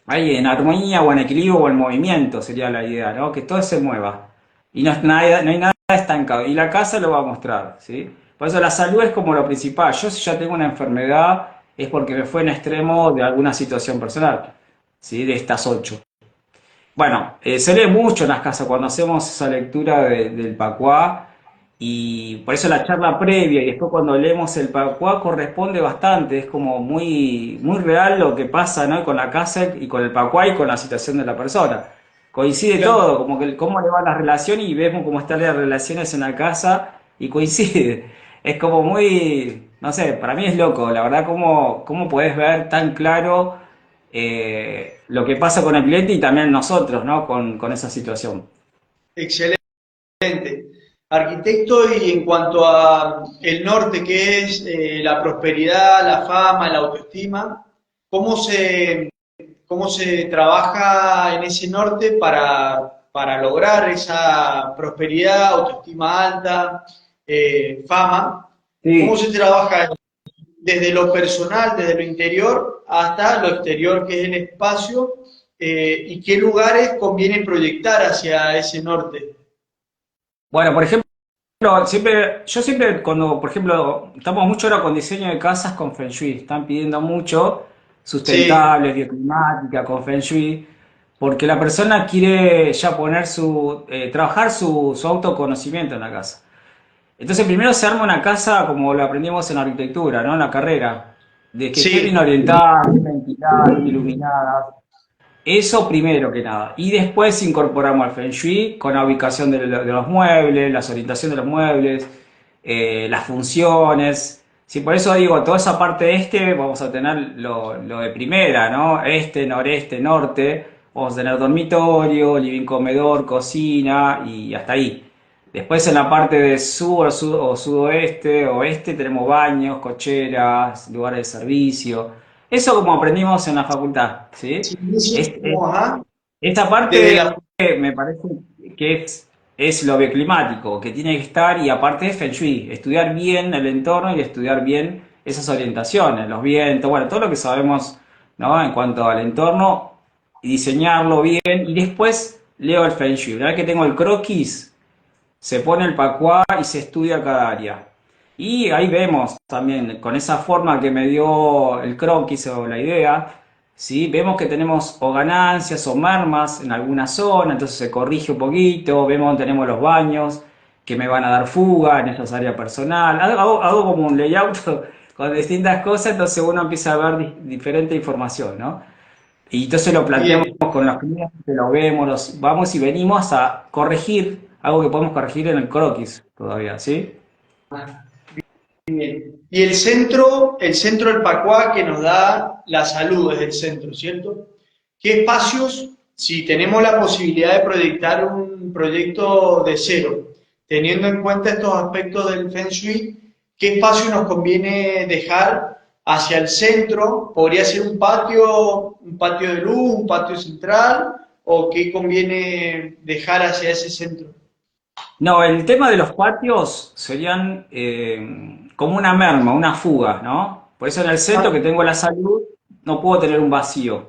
ahí en armonía o en equilibrio o en movimiento, sería la idea, ¿no? Que todo se mueva. Y no hay nada estancado. Y la casa lo va a mostrar, ¿sí? Por eso la salud es como lo principal. Yo si ya tengo una enfermedad es porque me fue en extremo de alguna situación personal, ¿sí? De estas 8. Bueno, se lee mucho en las casas cuando hacemos esa lectura del Pacuá y por eso la charla previa y después cuando leemos el Pacuá corresponde bastante, es como muy, muy real lo que pasa, ¿no? Con la casa y con el Pacuá y con la situación de la persona. Coincide claro. todo, como que cómo le va la relación y vemos cómo están las relaciones en la casa y coincide. Es como muy, no sé, para mí es loco, la verdad, cómo podés ver tan claro lo que pasa con el cliente y también nosotros, ¿no? Con esa situación. Excelente. Arquitecto, y en cuanto a el norte, que es la prosperidad, la fama, la autoestima, ¿cómo cómo se trabaja en ese norte para lograr esa prosperidad, autoestima alta, fama? ¿Cómo Sí, se trabaja desde lo personal, desde lo interior, hasta lo exterior, que es el espacio, y qué lugares conviene proyectar hacia ese norte? bueno, por ejemplo, yo siempre cuando, por ejemplo, estamos mucho ahora con diseño de casas con Feng Shui, están pidiendo mucho Sí, sustentables, bioclimática, con Feng Shui, porque la persona quiere ya poner trabajar su autoconocimiento en la casa. Entonces primero se arma una casa como lo aprendimos en arquitectura, ¿no? En la carrera, de que esté bien sí, orientada, bien ventilada, bien iluminada. Eso primero que nada. Y después incorporamos al Feng Shui con la ubicación de los muebles, las orientaciones de los muebles, las funciones. Sí, por eso digo, toda esa parte este vamos a tener lo de primera, ¿no? Este, noreste, norte. Vamos a tener dormitorio, living comedor, cocina y hasta ahí. Después en la parte de sur, o sudoeste, oeste, tenemos baños, cocheras, lugares de servicio. Eso como aprendimos en la facultad, ¿sí? Sí, sí, Es- ajá. esta Desde parte la... me parece que es lo bioclimático, que tiene que estar, y aparte es Feng Shui, estudiar bien el entorno y estudiar bien esas orientaciones, los vientos, bueno, todo lo que sabemos, ¿no? En cuanto al entorno, y diseñarlo bien, y después leo el Feng Shui. Una vez que tengo el croquis, se pone el pacuá y se estudia cada área. Y ahí vemos también, con esa forma que me dio el croquis o la idea, ¿sí? Vemos que tenemos o ganancias o mermas en alguna zona, entonces se corrige un poquito, vemos dónde tenemos los baños que me van a dar fuga en esas áreas personal. Hago como un layout con distintas cosas, entonces uno empieza a ver diferente información, ¿no? Y entonces lo planteamos Bien, con los clientes, lo vemos, vamos y venimos a corregir algo que podemos corregir en el croquis todavía, ¿sí? bien. Y el centro del Pacuá que nos da la salud es el centro, ¿cierto? ¿Qué espacios, si tenemos la posibilidad de proyectar un proyecto de cero, teniendo en cuenta estos aspectos del Feng Shui, qué espacio nos conviene dejar hacia el centro? ¿Podría ser un patio de luz, un patio central? ¿O qué conviene dejar hacia ese centro? No, el tema de los patios serían como una merma, una fuga, ¿no? Por eso en el centro que tengo la salud no puedo tener un vacío, ¿sí?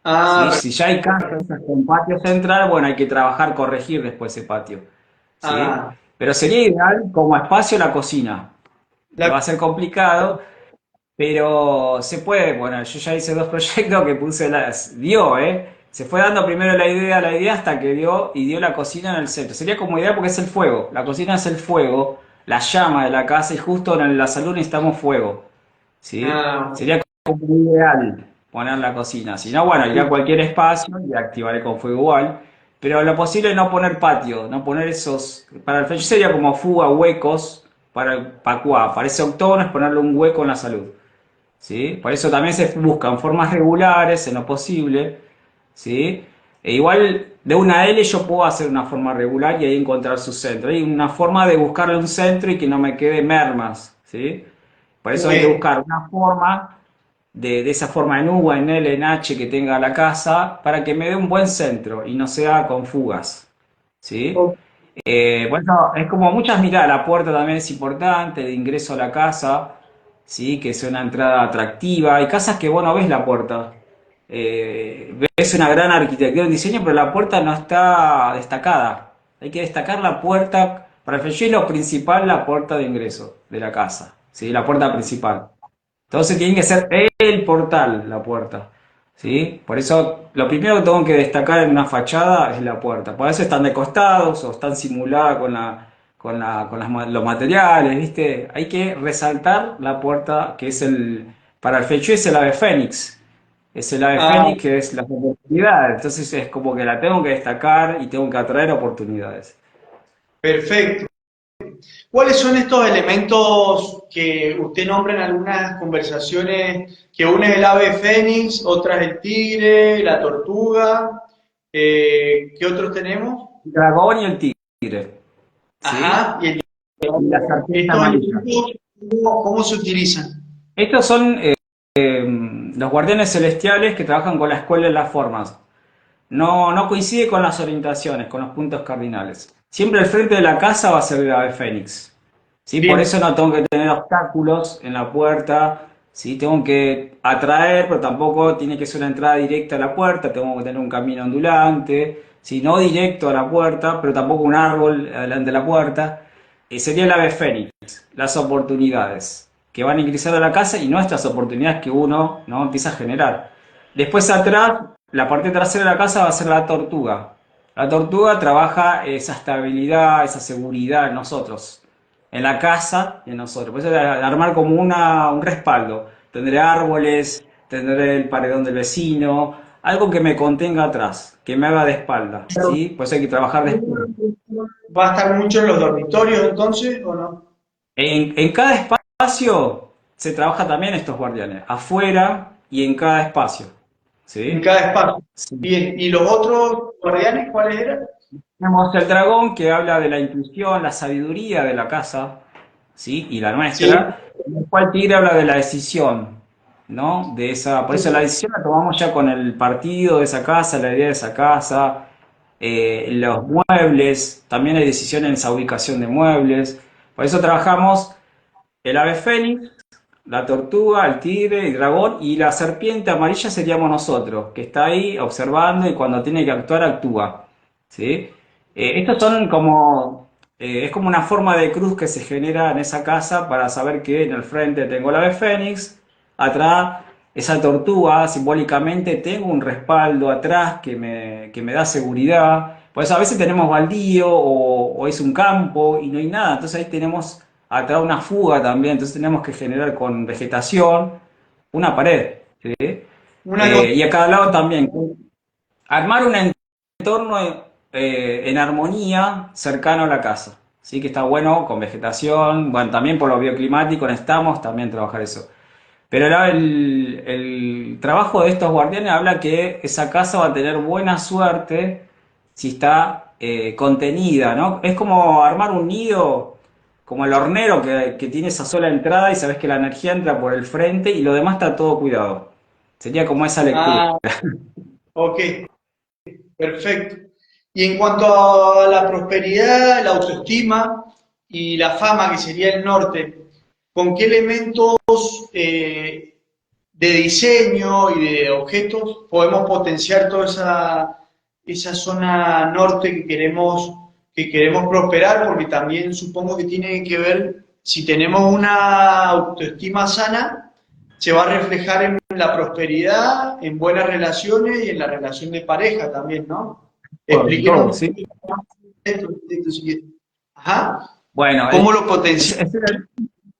Ah, Si ya hay casas con patio central, bueno, hay que trabajar, corregir después ese patio, ¿sí? ah, Pero sería ideal como espacio la cocina, que la va a ser complicado. Pero se puede, bueno, yo ya hice dos proyectos que puse dio, ¿eh? Se fue dando primero la idea hasta que dio y dio la cocina en el centro. Sería como idea porque es el fuego, la cocina es el fuego, la llama de la casa y justo en la salud necesitamos fuego, ¿sí? ah, Sería como ideal poner la cocina. Si no, bueno, iré a cualquier espacio y activaré con fuego igual. Pero lo posible es no poner patio, no poner esos. Para el feng shui sería como fuga, huecos para el pacuá. Para ese octógono es ponerle un hueco en la salud. ¿Sí? Por eso también se buscan formas regulares en lo posible, ¿sí? E igual de una L yo puedo hacer una forma regular y ahí encontrar su centro. Hay una forma de buscarle un centro y que no me quede mermas, ¿sí? Por eso hay que bien. buscar una forma de esa forma en U, en L, en H que tenga la casa para que me dé un buen centro y no sea con fugas, ¿sí? Bueno, es como muchas miradas, la puerta también es importante, de ingreso a la casa, ¿sí? Que sea una entrada atractiva. Hay casas que vos no ves la puerta. Ves una gran arquitectura en diseño, pero la puerta no está destacada. Hay que destacar la puerta. Para el Feng Shui lo principal, la puerta de ingreso de la casa, ¿sí? La puerta principal. Entonces tiene que ser el portal, la puerta. ¿Sí? Por eso lo primero que tengo que destacar en una fachada es la puerta. Por eso están de costados o están simuladas los materiales, ¿viste? Hay que resaltar la puerta que es para el Feng Shui es el ave fénix. Es el ave Ah, fénix que es la oportunidad. Entonces es como que la tengo que destacar y tengo que atraer oportunidades. perfecto. ¿Cuáles son estos elementos que usted nombra en algunas conversaciones, que una es el ave fénix, otra es el tigre, la tortuga? ¿Qué otros tenemos? El dragón y el tigre, ¿sí? Ajá, y Y la serpiente estos amarilla. elementos, ¿cómo se utilizan? Estos son los guardianes celestiales que trabajan con la escuela de las formas. No coincide con las orientaciones, con los puntos cardinales. Siempre el frente de la casa va a ser el ave fénix. ¿Sí? Por Bien, eso no tengo que tener obstáculos en la puerta. ¿Sí? Tengo que atraer, pero tampoco tiene que ser una entrada directa a la puerta. Tengo que tener un camino ondulante. ¿Sí? No directo a la puerta, pero tampoco un árbol delante de la puerta. Sería el ave fénix, las oportunidades que van a ingresar a la casa y nuestras oportunidades que uno, ¿no? Empieza a generar. Después atrás, la parte trasera de la casa va a ser la tortuga. La tortuga trabaja esa estabilidad, esa seguridad en nosotros, en la casa y en nosotros. Por eso armar como un respaldo. Tendré árboles, tendré el paredón del vecino, algo que me contenga atrás, que me haga de espalda, ¿sí? Por eso hay que trabajar de espalda. ¿va a estar mucho en los dormitorios entonces o no? En cada espacio se trabaja también estos guardianes, afuera y en cada espacio, En ¿sí? cada espacio. Sí. Bien, ¿y los otros guardianes cuáles eran? Tenemos el dragón que habla de la intuición, la sabiduría de la casa, ¿sí? Y la Sí, nuestra. El cual tigre habla de la decisión, ¿no? De esa, por eso la decisión la tomamos ya con el partido de esa casa, la idea de esa casa, los muebles, también hay decisión en esa ubicación de muebles. Por eso trabajamos el ave fénix, la tortuga, el tigre, el dragón y la serpiente amarilla seríamos nosotros, que está ahí observando y cuando tiene que actuar, actúa. ¿Sí? Estos son como, es como una forma de cruz que se genera en esa casa para saber que en el frente tengo el ave fénix, atrás esa tortuga, simbólicamente tengo un respaldo atrás que me da seguridad. Por eso a veces tenemos baldío o es un campo y no hay nada, entonces ahí tenemos atrás una fuga también, entonces tenemos que generar con vegetación una pared, ¿sí? una cosa. Y a cada lado también, armar un entorno en armonía cercano a la casa, ¿sí? Que está bueno con vegetación, bueno, también por lo bioclimático necesitamos también trabajar eso. Pero el trabajo de estos guardianes habla que esa casa va a tener buena suerte si está contenida, ¿no? Es como armar un nido, como el hornero que tiene esa sola entrada y sabes que la energía entra por el frente y lo demás está todo cuidado. Sería como esa lectura. Ah, ok, perfecto. Y en cuanto a la prosperidad, la autoestima y la fama, que sería el norte, ¿con qué elementos de diseño y de objetos podemos potenciar toda esa zona norte que queremos prosperar? Porque también supongo que tiene que ver, si tenemos una autoestima sana, se va a reflejar en la prosperidad, en buenas relaciones y en la relación de pareja también, ¿no? Con todo, Explíquenos un ¿sí? poquito más esto, si quiere. Ajá. Bueno, ¿Cómo lo es, potencia es en el,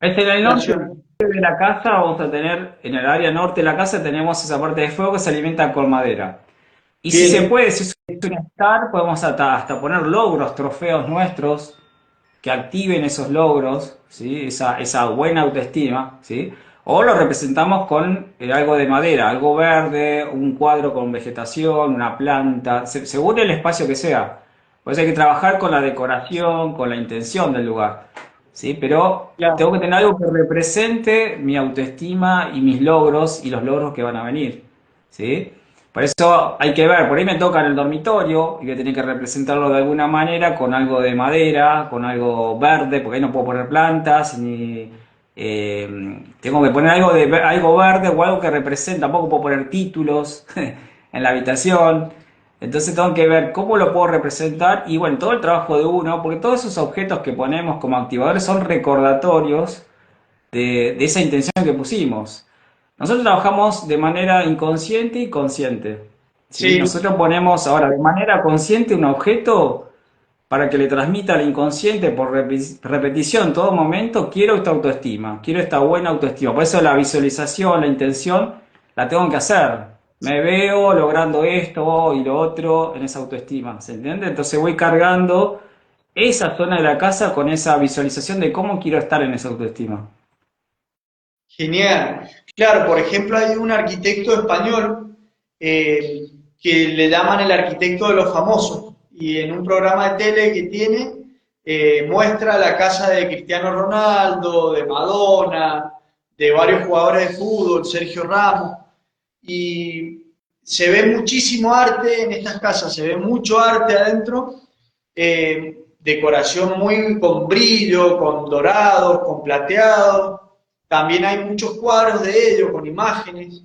es en el la norte relación? de la casa, vamos a tener, en el área norte de la casa tenemos esa parte de fuego que se alimenta con madera. Y si se Bien, puede, si es un estar, podemos hasta poner logros, trofeos nuestros que activen esos logros, ¿sí? Esa buena autoestima, ¿sí? O lo representamos con algo de madera, algo verde, un cuadro con vegetación, una planta, según el espacio que sea. Por eso hay que trabajar con la decoración, con la intención del lugar, ¿sí? Pero tengo claro. que tener algo que represente mi autoestima y mis logros y los logros que van a venir, ¿sí? Por eso hay que ver, por ahí me toca en el dormitorio y voy a tener que representarlo de alguna manera con algo de madera, con algo verde, porque ahí no puedo poner plantas, ni tengo que poner algo algo verde o algo que represente, tampoco puedo poner títulos en la habitación. Entonces tengo que ver cómo lo puedo representar y bueno, todo el trabajo de uno, porque todos esos objetos que ponemos como activadores son recordatorios de esa intención que pusimos. Nosotros trabajamos de manera inconsciente y consciente. ¿Sí? Sí, Nosotros ponemos ahora de manera consciente un objeto para que le transmita al inconsciente por repetición en todo momento, quiero esta autoestima, quiero esta buena autoestima. Por eso la visualización, la intención, la tengo que hacer. Me veo logrando esto y lo otro en esa autoestima, ¿se entiende? Entonces voy cargando esa zona de la casa con esa visualización de cómo quiero estar en esa autoestima. genial. Claro, por ejemplo, hay un arquitecto español que le llaman el arquitecto de los famosos y en un programa de tele que tiene muestra la casa de Cristiano Ronaldo, de Madonna, de varios jugadores de fútbol, Sergio Ramos, y se ve muchísimo arte en estas casas, se ve mucho arte adentro, decoración muy con brillo, con dorados, con plateados. También hay muchos cuadros de ellos con imágenes.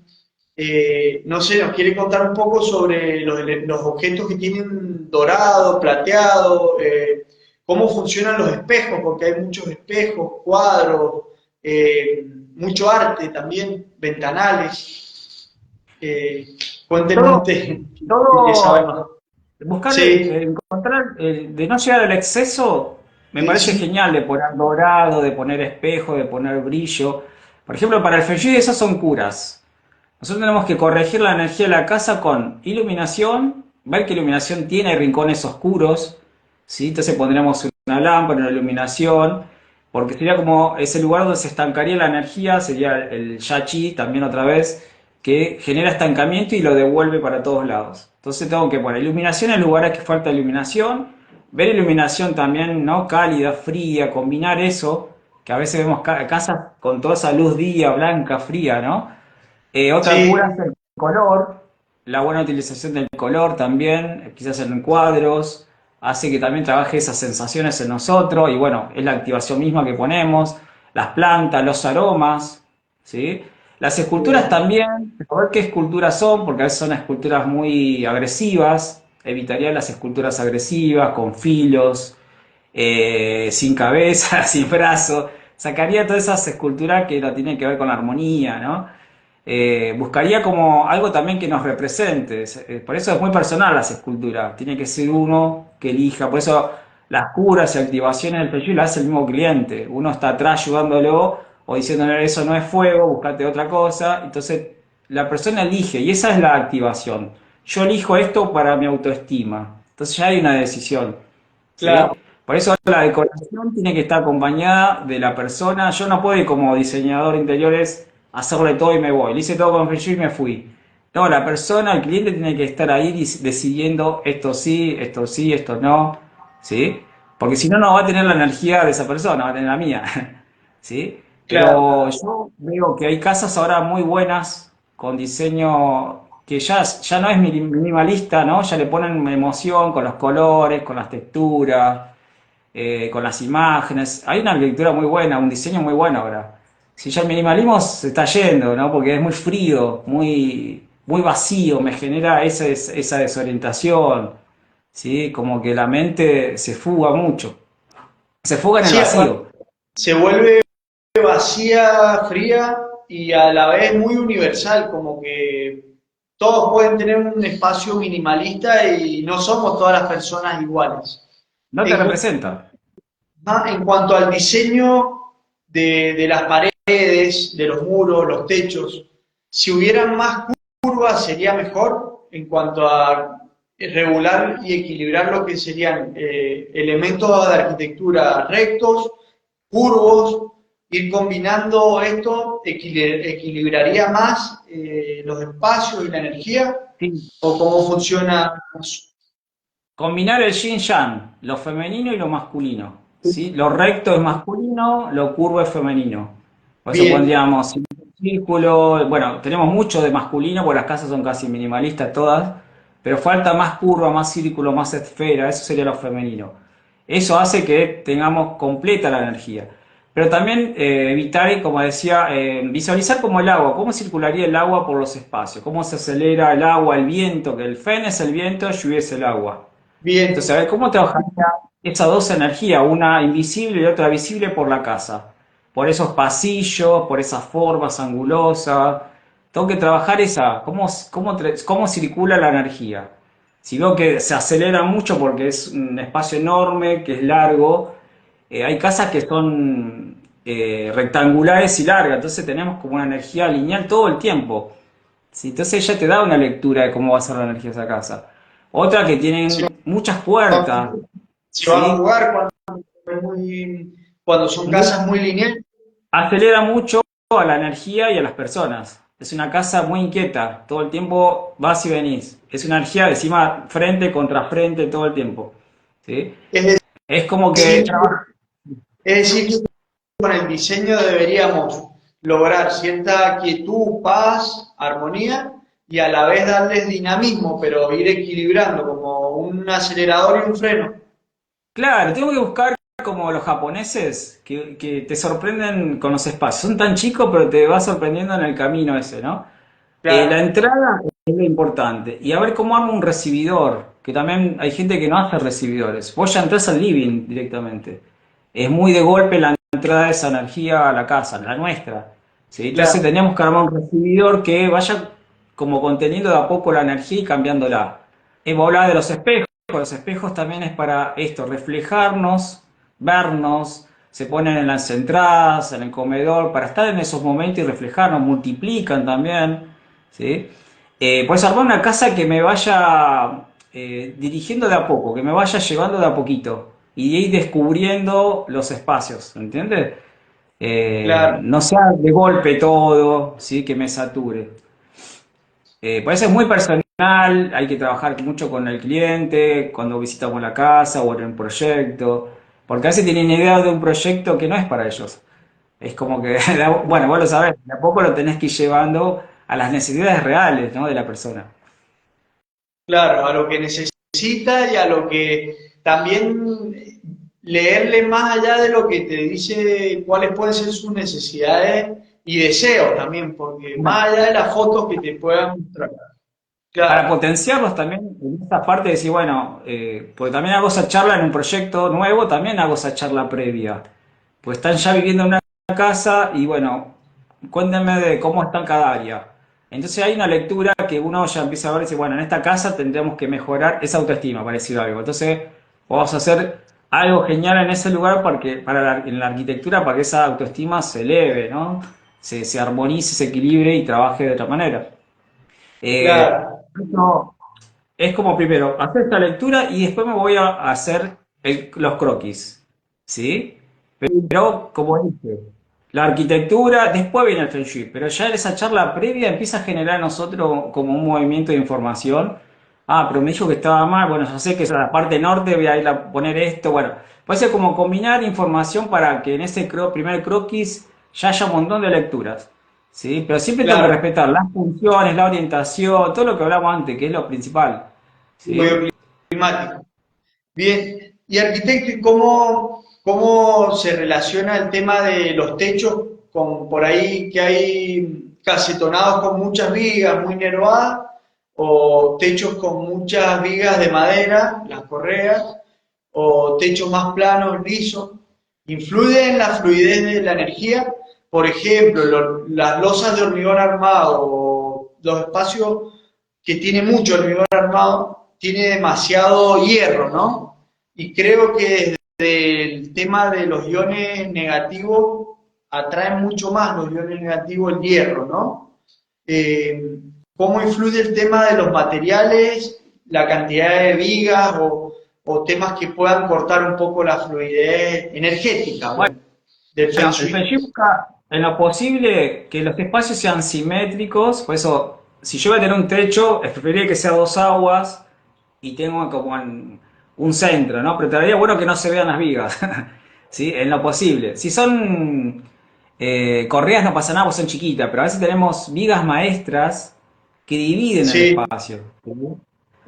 No sé, ¿nos quiere contar un poco sobre los objetos que tienen dorado, plateado? ¿Cómo funcionan los espejos? Porque hay muchos espejos, cuadros, mucho arte también, ventanales. Cuéntenos Todo, usted, que sabe más. todo, buscar, Sí, encontrar, de no llegar al exceso, me parece sí, genial de poner dorado, de poner espejo, de poner brillo. Por ejemplo, para el Feng Shui esas son curas. Nosotros tenemos que corregir la energía de la casa con iluminación, ver qué iluminación tiene, hay rincones oscuros, ¿sí? Entonces pondremos una lámpara, una iluminación, porque sería como ese lugar donde se estancaría la energía, sería el Yachi también otra vez, que genera estancamiento y lo devuelve para todos lados. Entonces tengo que poner iluminación en lugares que falta iluminación, ver iluminación también, ¿no? Cálida, fría, combinar eso, que a veces vemos casas con toda esa luz día, blanca, fría, ¿no? Otra cura Sí, es el color, la buena utilización del color también, quizás en cuadros, hace que también trabaje esas sensaciones en nosotros y bueno, es la activación misma que ponemos, las plantas, los aromas, ¿sí? Las esculturas bien. también, a ver qué esculturas son, porque a veces son esculturas muy agresivas, evitaría las esculturas agresivas, con filos, sin cabeza, sin brazo, sacaría todas esas esculturas que no tienen que ver con la armonía, ¿no? Buscaría como algo también que nos represente. Por eso es muy personal las esculturas. Tiene que ser uno que elija. Por eso las curas y activaciones del Feng las hace el mismo cliente. Uno está atrás ayudándolo o diciéndole eso no es fuego, buscate otra cosa. Entonces la persona elige y esa es la activación. Yo elijo esto para mi autoestima. Entonces ya hay una decisión. Claro, ¿Sí? Por eso la decoración tiene que estar acompañada de la persona. Yo no puedo ir como diseñador de interiores hacerle todo y me voy. Le hice todo con Feng Shui y me fui. No, la persona, el cliente tiene que estar ahí decidiendo esto sí, esto no, ¿sí? Porque si no, no va a tener la energía de esa persona, va a tener la mía, ¿sí? claro. Pero yo veo que hay casas ahora muy buenas con diseño que ya no es minimalista, ¿no? Ya le ponen emoción con los colores, con las texturas, con las imágenes. Hay una arquitectura muy buena, un diseño muy bueno ahora. Si ya el minimalismo se está yendo, ¿no? Porque es muy frío, muy vacío, me genera esa desorientación, ¿sí? Como que la mente se fuga mucho, se fuga en el Sí, aparte vacío. se vuelve vacía, fría y a la vez muy universal, como que todos pueden tener un espacio minimalista y no somos todas las personas iguales. No te En, representa. en cuanto al diseño de las paredes, de los muros, los techos, si hubieran más curvas sería mejor en cuanto a regular y equilibrar lo que serían elementos de arquitectura rectos, curvos, ir combinando esto, equilibraría más los espacios y la energía, Sí. o cómo funciona. Combinar el yin yang, lo femenino y lo masculino, ¿sí? Lo recto es masculino, lo curvo es femenino. Por eso Bien, pondríamos un círculo, bueno, tenemos mucho de masculino, porque las casas son casi minimalistas todas, pero falta más curva, más círculo, más esfera, eso sería lo femenino. Eso hace que tengamos completa la energía. Pero también evitar, como decía, visualizar como el agua, cómo circularía el agua por los espacios, cómo se acelera el agua, el viento, que el fen es el viento, lluvia es el agua. Entonces, bien. a ver, ¿cómo trabajaría esas dos energías, una invisible y otra visible por la casa? Por esos pasillos, por esas formas angulosas. Tengo que trabajar esa, cómo circula la energía. Si veo que se acelera mucho porque es un espacio enorme, que es largo, hay casas que son rectangulares y largas, entonces tenemos como una energía lineal todo el tiempo. Sí, entonces ella te da una lectura de cómo va a ser la energía de esa casa. Otra que Si, tienen muchas puertas, si va a ¿sí? jugar cuando son Mu- casas muy lineales. Acelera mucho a la energía y a las personas. Es una casa muy inquieta, todo el tiempo vas y venís. Es una energía encima frente contra frente todo el tiempo, ¿sí? Es Es como que decir, es decir, que con el diseño deberíamos lograr cierta quietud, paz, armonía y a la vez darles dinamismo, pero ir equilibrando como un acelerador y un freno. claro, tengo que buscar como los japoneses que te sorprenden con los espacios. Son tan chicos, pero te va sorprendiendo en el camino ese, ¿no? La Claro, entrada es lo importante. Y a ver cómo armo un recibidor, que también hay gente que no hace recibidores. Vos ya entrás al living directamente. Es muy de golpe la entrada de esa energía a la casa, la nuestra. ¿Sí? Entonces claro. teníamos que armar un recibidor que vaya como conteniendo de a poco la energía y cambiándola. Hemos hablado de los espejos. Los espejos también es para esto, reflejarnos, vernos, se ponen en las entradas, en el comedor, para estar en esos momentos y reflejarnos, multiplican también, ¿sí? Por eso armar una casa que me vaya dirigiendo de a poco, que me vaya llevando de a poquito y de ir descubriendo los espacios, ¿entiendes? Claro. No sea de golpe todo, ¿sí? Que me sature. Por eso es muy personal hay que trabajar mucho con el cliente cuando visitamos la casa o en un proyecto, porque a veces tienen idea de un proyecto que no es para ellos. Es como que, bueno, vos lo sabés, de a poco lo tenés que ir llevando a las necesidades reales, ¿no? De la persona. Claro, a lo que necesita y a lo que también leerle más allá de lo que te dice cuáles pueden ser sus necesidades y deseos también, porque más allá de las fotos que te puedan mostrar. Para Claro, potenciarlos también, en esta parte de decir, bueno, porque también hago esa charla en un proyecto nuevo, también hago esa charla previa. Pues están ya viviendo en una casa y bueno, cuéntenme de cómo está en cada área. Entonces hay una lectura que uno ya empieza a ver y dice, bueno, en esta casa tendremos que mejorar esa autoestima, para decir algo. Entonces vamos a hacer algo genial en ese lugar en la arquitectura para que esa autoestima se eleve, ¿no? Se armonice, se equilibre y trabaje de otra manera. claro, Eso es como primero hacer esta lectura y después me voy a hacer los croquis, ¿sí? Pero como dije, la arquitectura, después viene el Feng Shui, pero ya en esa charla previa empieza a generar en nosotros como un movimiento de información. Ah, pero me dijo que estaba mal, bueno, yo sé que es la parte norte, voy a ir a poner esto, bueno, puede ser como combinar información para que en ese primer croquis ya haya un montón de lecturas, ¿sí? Pero siempre tengo que claro, respetar las funciones, la orientación, todo lo que hablamos antes, que es lo principal, ¿sí? muy climático. Bien, y arquitecto, ¿y cómo se relaciona el tema de los techos con por ahí que hay casetonados con muchas vigas muy nervadas o techos con muchas vigas de madera, las correas, o techos más planos, lisos? ¿Influye en la fluidez de la energía? Por ejemplo, las losas de hormigón armado o los espacios que tiene mucho hormigón armado, tiene demasiado hierro, ¿no? Y creo que desde el tema de los iones negativos, atraen mucho más los iones negativos el hierro, ¿no? Eh, ¿Cómo influye el tema de los materiales, la cantidad de vigas o temas que puedan cortar un poco la fluidez energética del Feng Bueno, el Shui? Feng Shui busca en lo posible que los espacios sean simétricos, por eso, si yo voy a tener un techo, es preferible que sea dos aguas y tengo como un centro, ¿no? Pero todavía bueno que no se vean las vigas, ¿sí? En lo posible. Si son correas no pasa nada, pues son chiquitas, pero a veces tenemos vigas maestras que dividen el Sí, espacio, ¿sí?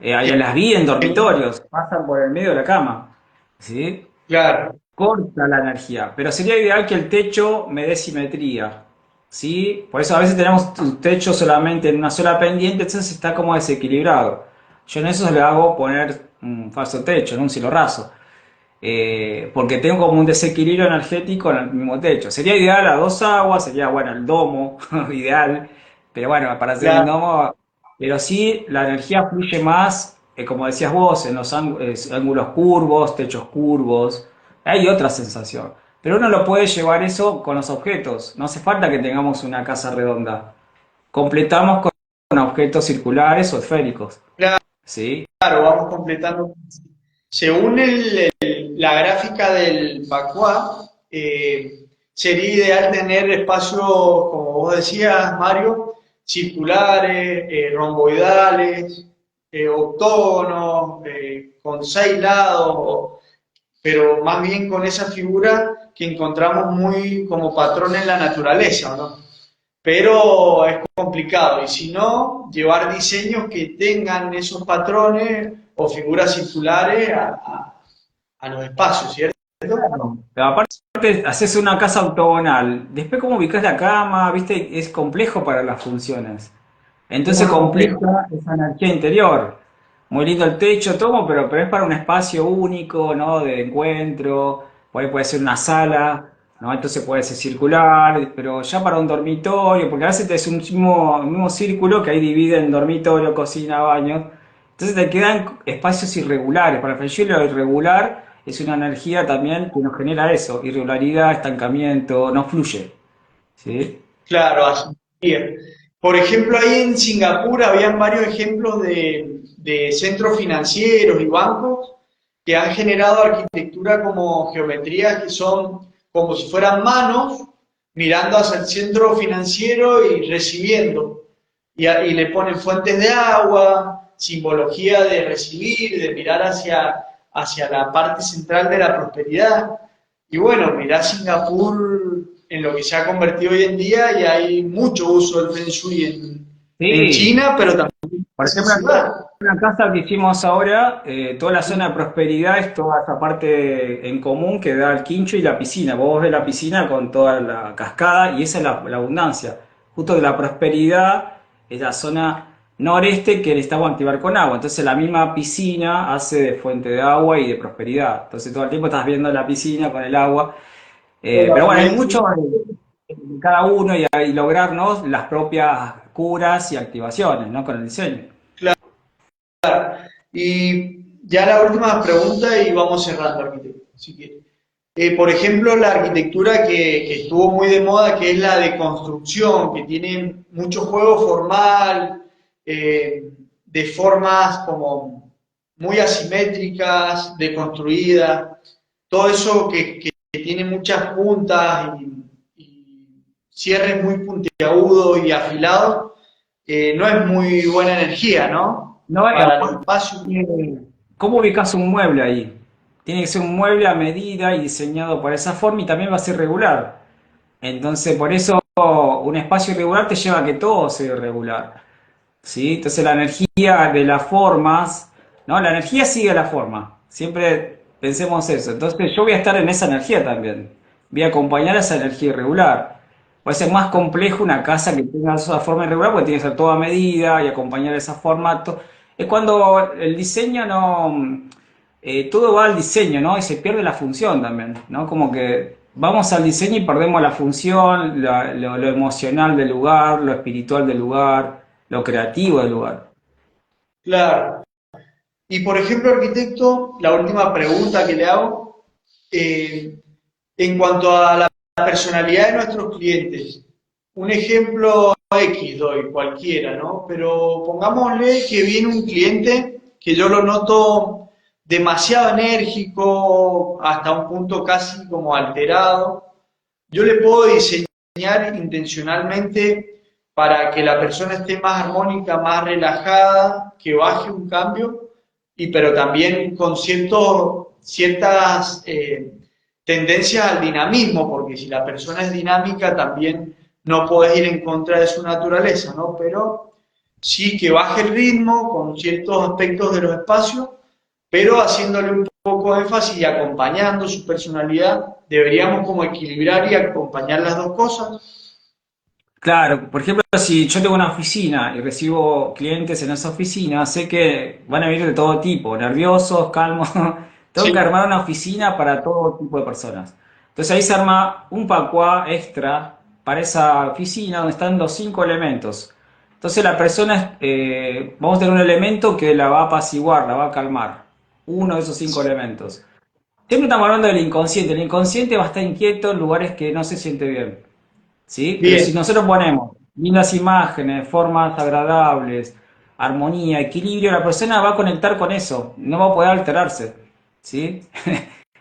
Las vi en dormitorios, pasan por el medio de la cama, ¿sí? claro, Corta la energía, pero sería ideal que el techo me dé simetría, ¿sí? Por eso a veces tenemos un techo solamente en una sola pendiente, entonces está como desequilibrado. Yo en eso le hago poner un falso techo, en un cielo raso, porque tengo como un desequilibrio energético en el mismo techo. Sería ideal a dos aguas, sería bueno el domo, ideal, pero bueno, para hacer un claro. domo, pero sí la energía fluye más, como decías vos, en los ángulos curvos, techos curvos, hay otra sensación. Pero uno lo puede llevar eso con los objetos, no hace falta que tengamos una casa redonda. Completamos con objetos circulares o esféricos, ¿sí? Claro, vamos completando. Según la gráfica del Pacua, sería ideal tener espacios, como vos decías, Mario, circulares, romboidales, octógonos, con 6 lados, pero más bien con esa figura que encontramos muy como patrón en la naturaleza, ¿no? Pero es complicado. Y si no, llevar diseños que tengan esos patrones o figuras circulares a los espacios, ¿cierto? Claro. Pero aparte, haces una casa octogonal. Después, cómo ubicás la cama, viste, es complejo para las funciones. Entonces Muy complejo. complica esa energía interior. Muy lindo el techo, todo, pero es para un espacio único, ¿no? De encuentro. Por ahí puede ser una sala, ¿no? Entonces puede ser circular, pero ya para un dormitorio, porque a veces es un mismo círculo que ahí divide en dormitorio, cocina, baño. Entonces te quedan espacios irregulares. Para el Feng Shui lo irregular es una energía también que nos genera eso, irregularidad, estancamiento, no fluye. ¿Sí? Claro, así es. Por ejemplo, ahí en Singapur habían varios ejemplos de centros financieros y bancos que han generado arquitectura como geometrías que son como si fueran manos mirando hacia el centro financiero y recibiendo. Y le ponen fuentes de agua, simbología de recibir, de mirar hacia la parte central de la prosperidad. Y bueno, mirá Singapur en lo que se ha convertido hoy en día y hay mucho uso del Feng Shui en Sí, China, pero también por en ejemplo, ciudad. la casa que hicimos ahora, toda la zona de prosperidad es toda esa parte en común que da el quincho y la piscina. Vos ves la piscina con toda la cascada y esa es la abundancia. Justo que la prosperidad es la zona noreste que necesitamos activar con agua. Entonces la misma piscina hace de fuente de agua y de prosperidad. Entonces todo el tiempo estás viendo la piscina con el agua. Pero bueno, hay Totalmente. mucho en cada uno y lograr, ¿no?, las propias curas y activaciones, ¿no?, con el diseño. Y ya la última pregunta y vamos cerrando, arquitecto. Si quiere. Por ejemplo, la arquitectura que estuvo muy de moda, que es la de construcción, que tiene mucho juego formal, de formas como muy asimétricas, deconstruidas, todo eso que tiene muchas puntas y cierres muy puntiagudos y afilados, no es muy buena energía, ¿no? No, Para los espacios. ¿cómo ubicas un mueble ahí? Tiene que ser un mueble a medida y diseñado por esa forma y también va a ser regular. Entonces, por eso un espacio irregular te lleva a que todo sea irregular. ¿Sí? Entonces la energía de las formas, ¿no? La energía sigue la forma. Siempre pensemos eso. Entonces yo voy a estar en esa energía también. Voy a acompañar esa energía irregular. Puede ser más complejo una casa que tenga esa forma irregular porque tiene que ser toda medida y acompañar esa forma. Es cuando el diseño no... todo va al diseño, ¿no? Y se pierde la función también, ¿no? Como que vamos al diseño y perdemos la función, lo emocional del lugar, lo espiritual del lugar, lo creativo del lugar. Claro. Y por ejemplo, arquitecto, la última pregunta que le hago, eh, en cuanto a la personalidad de nuestros clientes, un ejemplo X doy, cualquiera, ¿no? Pero pongámosle que viene un cliente que yo lo noto demasiado enérgico, hasta un punto casi como alterado. Yo le puedo diseñar intencionalmente para que la persona esté más armónica, más relajada, que baje un cambio, y pero también con ciertas tendencias al dinamismo, porque si la persona es dinámica también no puedes ir en contra de su naturaleza, ¿no? Pero sí que baje el ritmo con ciertos aspectos de los espacios, pero haciéndole un poco de énfasis y acompañando su personalidad, deberíamos como equilibrar y acompañar las dos cosas. Claro, por ejemplo, si yo tengo una oficina y recibo clientes en esa oficina, sé que van a venir de todo tipo, nerviosos, calmos. Tengo Sí, que armar una oficina para todo tipo de personas. Entonces ahí se arma un pacuá extra para esa oficina donde están los cinco elementos. Entonces la persona, vamos a tener un elemento que la va a apaciguar, la va a calmar. Uno de esos cinco elementos. Siempre estamos hablando del inconsciente. El inconsciente va a estar inquieto en lugares que no se siente bien. ¿Sí? Pero si bien, nosotros ponemos lindas imágenes, formas agradables, armonía, equilibrio, la persona va a conectar con eso, no va a poder alterarse, ¿sí?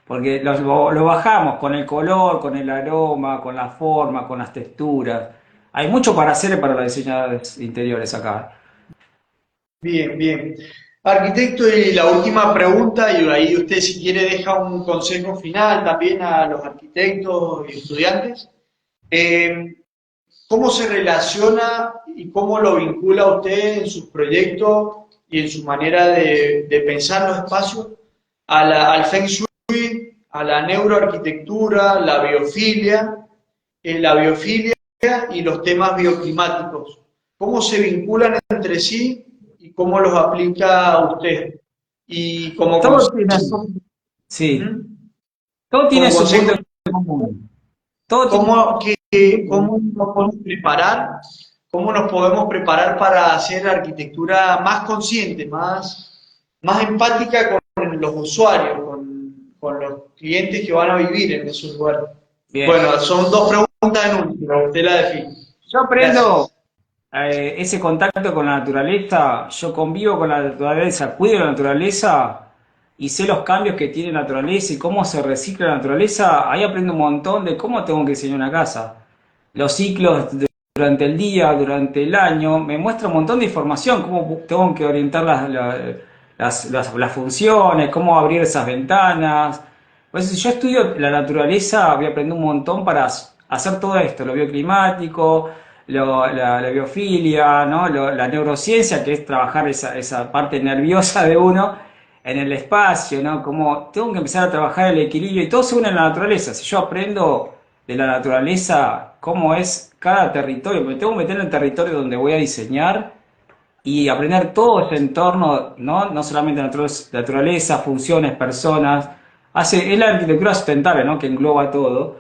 Porque lo bajamos con el color, con el aroma, con la forma, con las texturas. Hay mucho para hacer para los diseñadores interiores acá. bien, bien. Arquitecto, y la última pregunta, y ahí usted si quiere deja un consejo final también a los arquitectos y estudiantes. Eh, ¿Cómo se relaciona y cómo lo vincula usted en sus proyectos y en su manera de pensar los espacios al Feng Shui, a la neuroarquitectura, la biofilia y los temas bioclimáticos? ¿Cómo se vinculan entre sí y cómo los aplica usted? Y como Todo consejo, tiene, sí, ¿hmm? todo tiene Como su punto consejo, en común. Todo tiene cómo nos podemos preparar, cómo nos podemos preparar para hacer arquitectura más consciente, más empática con los usuarios, con los clientes que van a vivir en esos lugares. bien. Bueno, son dos preguntas en una, pero usted la define. Yo aprendo Gracias. ese contacto con la naturaleza, yo convivo con la naturaleza, cuido la naturaleza y sé los cambios que tiene la naturaleza y cómo se recicla la naturaleza, ahí aprendo un montón de cómo tengo que diseñar una casa. Los ciclos durante el día, durante el año, me muestra un montón de información, cómo tengo que orientar las funciones, cómo abrir esas ventanas. Pues si yo estudio la naturaleza, voy a aprender un montón para hacer todo esto, lo bioclimático, la biofilia, ¿no? La neurociencia, que es trabajar esa parte nerviosa de uno en el espacio, ¿no? Como tengo que empezar a trabajar el equilibrio y todo se une en la naturaleza. Si yo aprendo de la naturaleza, cómo es cada territorio, me tengo que meter en el territorio donde voy a diseñar y aprender todo ese entorno, ¿no? No solamente naturaleza, funciones, personas. Es la arquitectura sustentable, ¿no? Que engloba todo.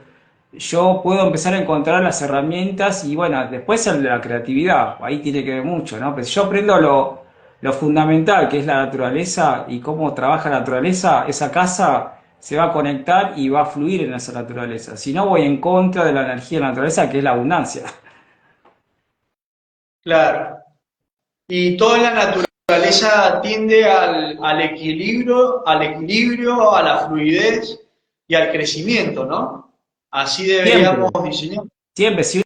Yo puedo empezar a encontrar las herramientas y bueno, después la creatividad, ahí tiene que ver mucho, ¿no? Pero si yo aprendo lo fundamental que es la naturaleza y cómo trabaja la naturaleza, esa casa se va a conectar y va a fluir en esa naturaleza. Si no, voy en contra de la energía de la naturaleza, que es la abundancia. Claro. Y toda la naturaleza tiende al equilibrio, a la fluidez y al crecimiento, ¿no? Así deberíamos Siempre, diseñar. siempre. Si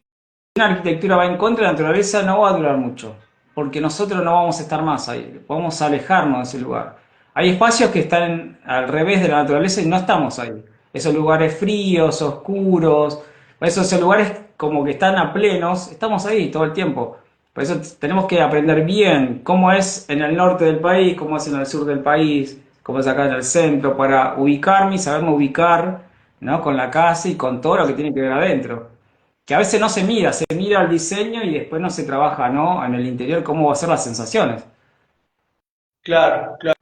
una arquitectura va en contra de la naturaleza, no va a durar mucho, porque nosotros no vamos a estar más ahí, vamos a alejarnos de ese lugar. Hay espacios que están al revés de la naturaleza y no estamos ahí. Esos lugares fríos, oscuros, esos lugares como que están a plenos, estamos ahí todo el tiempo. Por eso tenemos que aprender bien cómo es en el norte del país, cómo es en el sur del país, cómo es acá en el centro, para ubicarme y saberme ubicar, ¿no? Con la casa y con todo lo que tiene que ver adentro, que a veces no se mira el diseño y después no se trabaja, ¿no? En el interior cómo va a ser las sensaciones. Claro, claro.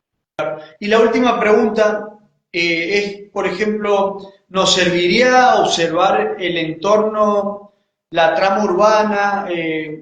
Y la última pregunta es, por ejemplo, ¿nos serviría observar el entorno, la trama urbana,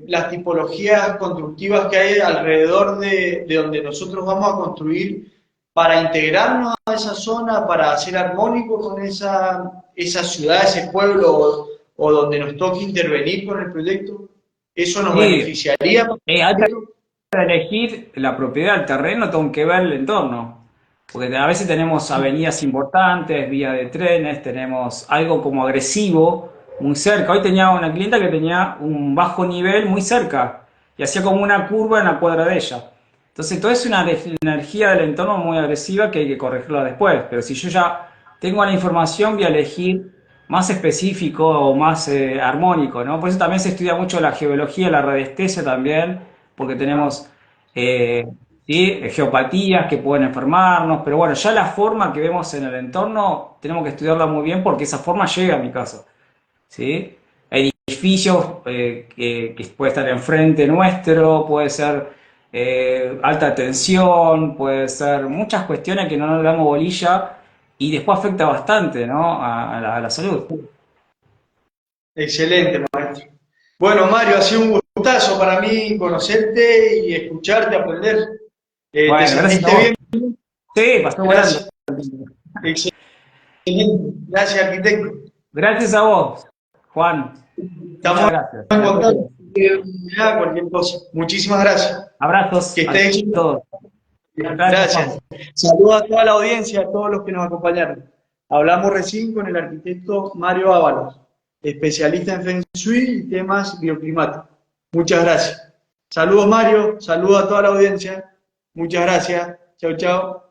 las tipologías constructivas que hay alrededor de donde nosotros vamos a construir para integrarnos a esa zona, para ser armónicos con esa ciudad, ese pueblo o donde nos toque intervenir con el proyecto? ¿Eso nos Sí, beneficiaría para antes nosotros? de elegir la propiedad del terreno tengo que ver el entorno, porque a veces tenemos avenidas importantes, vías de trenes, tenemos algo como agresivo muy cerca. Hoy tenía una clienta que tenía un bajo nivel muy cerca y hacía como una curva en la cuadra de ella. Entonces, todo es una energía del entorno muy agresiva que hay que corregirla después. Pero si yo ya tengo la información, voy a elegir más específico o más armónico, ¿no? Por eso también se estudia mucho la geología, la radiestesia también, porque tenemos eh, ¿sí? Geopatías que pueden enfermarnos, pero bueno, ya la forma que vemos en el entorno tenemos que estudiarla muy bien porque esa forma llega a mi casa, ¿sí? Edificios que puede estar enfrente nuestro, puede ser alta tensión, puede ser muchas cuestiones que no le damos bolilla y después afecta bastante, ¿no? A la salud. Excelente, maestro. Bueno, Mario, ha sido un gustazo para mí conocerte y escucharte, aprender. ¿Te Bueno, gracias a sentiste vos. bien? Sí, pasó volando. Gracias. Excelente. Gracias, arquitecto. Gracias a vos, Juan. Muchas Estamos gracias. en contacto. Cualquier cosa. Muchísimas gracias. Abrazos Que a estés bien. todos. Gracias, Juan. Gracias. Saludos a toda la audiencia, a todos los que nos acompañaron. Hablamos recién con el arquitecto Mario Ábalos, especialista en Feng Shui y temas bioclimáticos. Muchas gracias. Saludos, Mario. Saludos a toda la audiencia. Muchas gracias. Chao, chao.